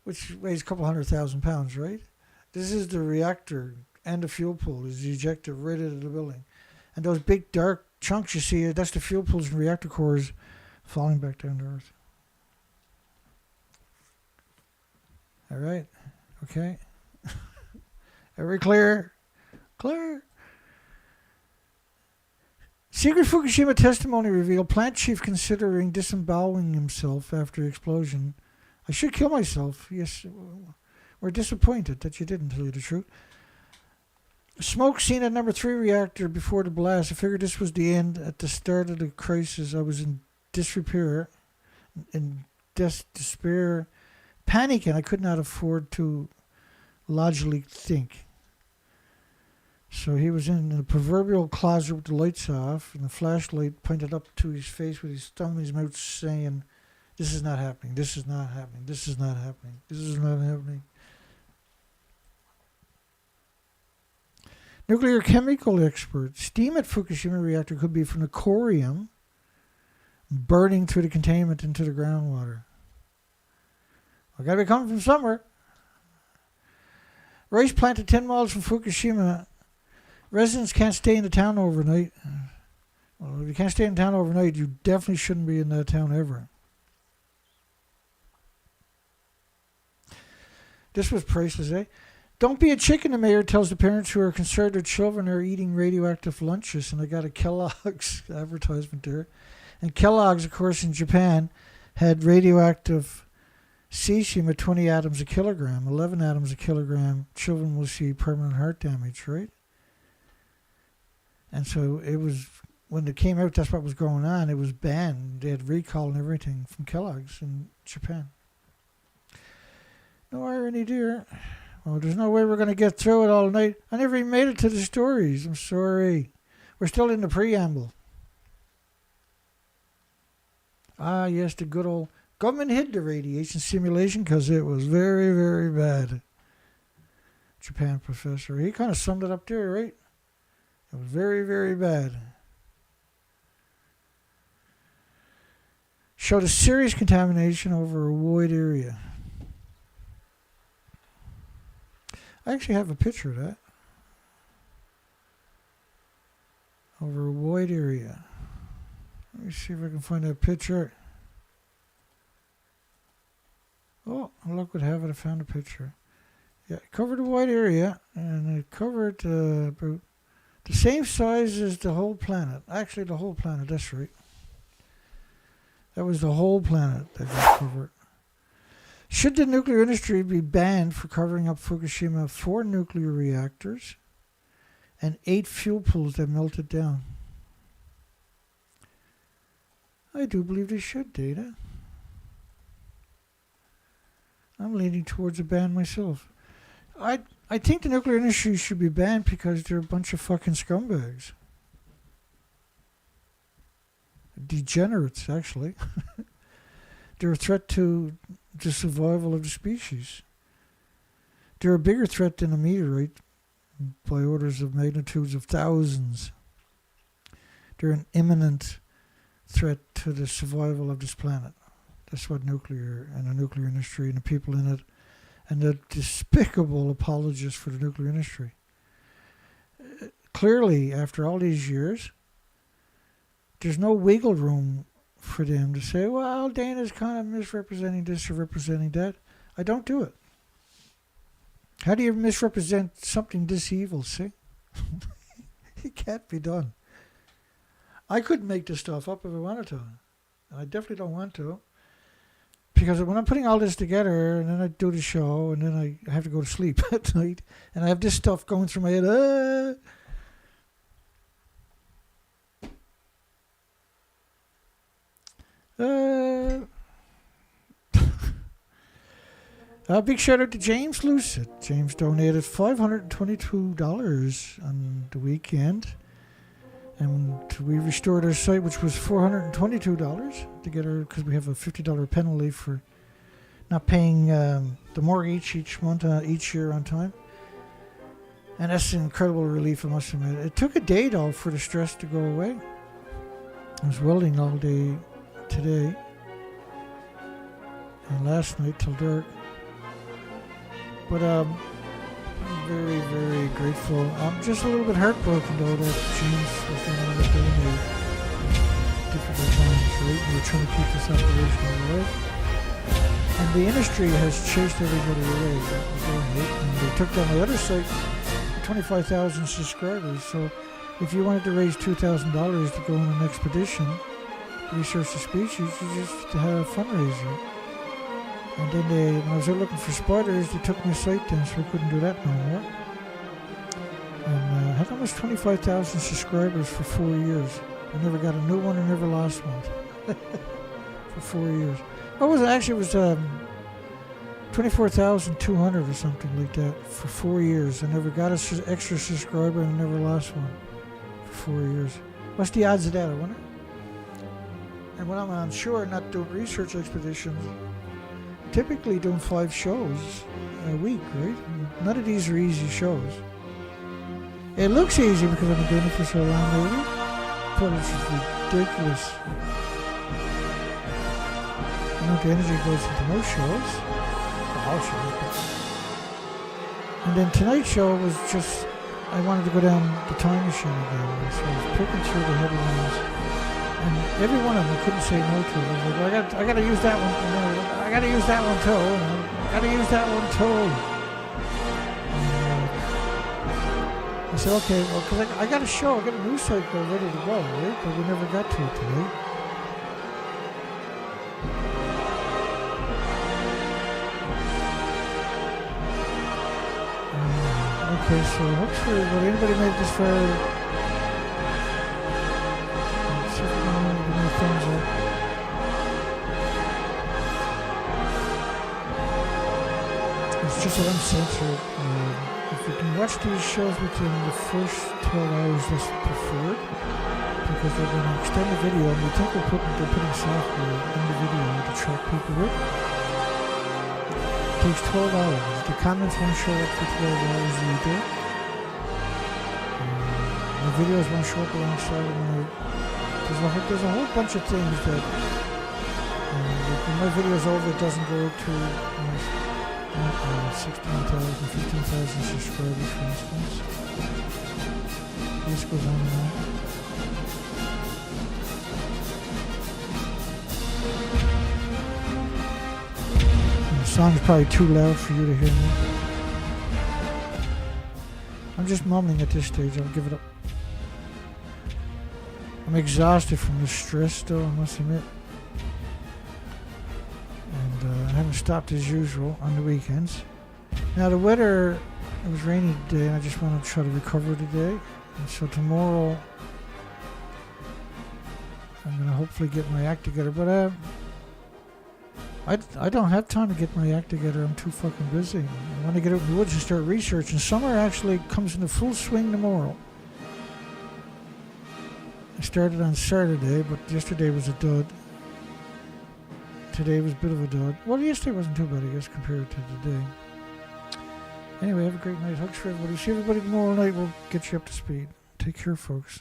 Which weighs a couple 100,000 pounds, right? This is the reactor and the fuel pool is ejected right into the building. And those big dark chunks you see, that's the fuel pools and reactor cores falling back down to Earth. All right. Okay. Every clear? Clear. Secret Fukushima testimony revealed plant chief considering disemboweling himself after explosion. I should kill myself. Yes, we're disappointed that you didn't, tell you the truth. Smoke seen at number 3 reactor before the blast. I figured this was the end. At the start of the crisis, I was in disrepair, in despair, panicking. I could not afford to logically think. So he was in the proverbial closet with the lights off and the flashlight pointed up to his face with his thumb in his mouth saying, "This is not happening. This is not happening. This is not happening. This is not happening." Nuclear chemical expert. Steam at Fukushima reactor could be from the corium burning through the containment into the groundwater. I got to be coming from somewhere. Rice planted 10 miles from Fukushima. Residents can't stay in the town overnight. Well, if you can't stay in town overnight, you definitely shouldn't be in that town ever. This was priceless, eh? Don't be a chicken, the mayor tells the parents who are concerned their children are eating radioactive lunches. And I got a Kellogg's advertisement there. And Kellogg's, of course, in Japan, had radioactive cesium at 20 atoms a kilogram, 11 atoms a kilogram. Children will see permanent heart damage, right? And so it was, when it came out, that's what was going on. It was banned. They had recall and everything from Kellogg's in Japan. No irony, dear. Well, there's no way we're going to get through it all night. I never even made it to the stories. I'm sorry. We're still in the preamble. Ah, yes, the good old government hid the radiation simulation because it was very, very bad. Japan professor. He kind of summed it up there, right? It was very, very bad. Showed a serious contamination over a wide area. I actually have a picture of that. Over a wide area. Let me see if I can find that picture. Oh, look what happened. I found a picture. Yeah, it covered a wide area, and it covered about the same size as the whole planet. Actually, the whole planet, that's right. That was the whole planet that got covered. Should the nuclear industry be banned for covering up Fukushima 4 nuclear reactors and 8 fuel pools that melted down? I do believe they should, Data. I'm leaning towards a ban myself. I think the nuclear industry should be banned because they're a bunch of fucking scumbags. Degenerates, actually. They're a threat to the survival of the species. They're a bigger threat than a meteorite by orders of magnitudes of thousands. They're an imminent threat to the survival of this planet. That's what nuclear and the nuclear industry and the people in it and the despicable apologists for the nuclear industry. Clearly, after all these years, there's no wiggle room for them to say, well, Dana's kind of misrepresenting this or representing that. I don't do it. How do you misrepresent something this evil, see? It can't be done. I couldn't make this stuff up if I wanted to. And I definitely don't want to. Because when I'm putting all this together, and then I do the show, and then I have to go to sleep at night, and I have this stuff going through my head. A big shout out to James Lucid. James donated $522 on the weekend. And we restored our site, which was $422 to get our, because we have a $50 penalty for not paying the mortgage each month, each year on time. And that's an incredible relief, I must admit. It took a day, though, for the stress to go away. I was welding all day today and last night till dark. But I'm very, very grateful. I'm just a little bit heartbroken, though, that James was the one that donated difficult times, right? We're trying to keep this operation alive. And the industry has chased everybody away. And they took down my other site, 25,000 subscribers. So if you wanted to raise $2,000 to go on an expedition, research the species, you just had a fundraiser. And then when I was out looking for spiders, they took my site down, so I couldn't do that no more. And I had almost 25,000 subscribers for 4 years. I never got a new one, I never lost one. For 4 years. What was it? Actually, it was 24,200 or something like that for 4 years. I never got an extra subscriber and I never lost one for 4 years. What's the odds of that, I wonder? And when I'm on shore, not doing research expeditions, typically doing 5 shows a week, right? None of these are easy shows. It looks easy because I've been doing it for so long, maybe, but it's just ridiculous. I know the energy goes into most shows, all shows, but... And then tonight's show was just, I wanted to go down the time machine again, so I was picking through the heavy ones. And every one of them I couldn't say no to. I was like, I gotta use that one. I gotta use that one too. I gotta use that one too. And I said, okay, well, because I got a show, I got a news cycle ready to go, right? But we never got to it today. Okay, so hopefully, anybody made it this far? Thumbs up. It's just uncensored. If you can watch these shows within the first 12 hours, that's preferred, because they're going to extend the video, and we think they're putting software in the video to track people with. It takes 12 hours. The comments won't show up for 12 hours either. The videos won't show up alongside when there's a whole bunch of things that when my video's over, it doesn't go to 16,000, 15,000 subscribers, for instance. This goes on and on. And the song's probably too loud for you to hear me. I'm just mumbling at this stage. I'll give it up. I'm exhausted from the stress, though, I must admit. And I haven't stopped as usual on the weekends. Now, the weather, it was rainy today, and I just want to try to recover today. And so tomorrow, I'm going to hopefully get my act together. But I don't have time to get my act together. I'm too fucking busy. I want to get out in the woods and start researching. Summer actually comes into full swing tomorrow. I started on Saturday, but yesterday was a dud. Today was a bit of a dud. Well, yesterday wasn't too bad, I guess, compared to today. Anyway, have a great night. Hugs for everybody. See everybody tomorrow night. We'll get you up to speed. Take care, folks.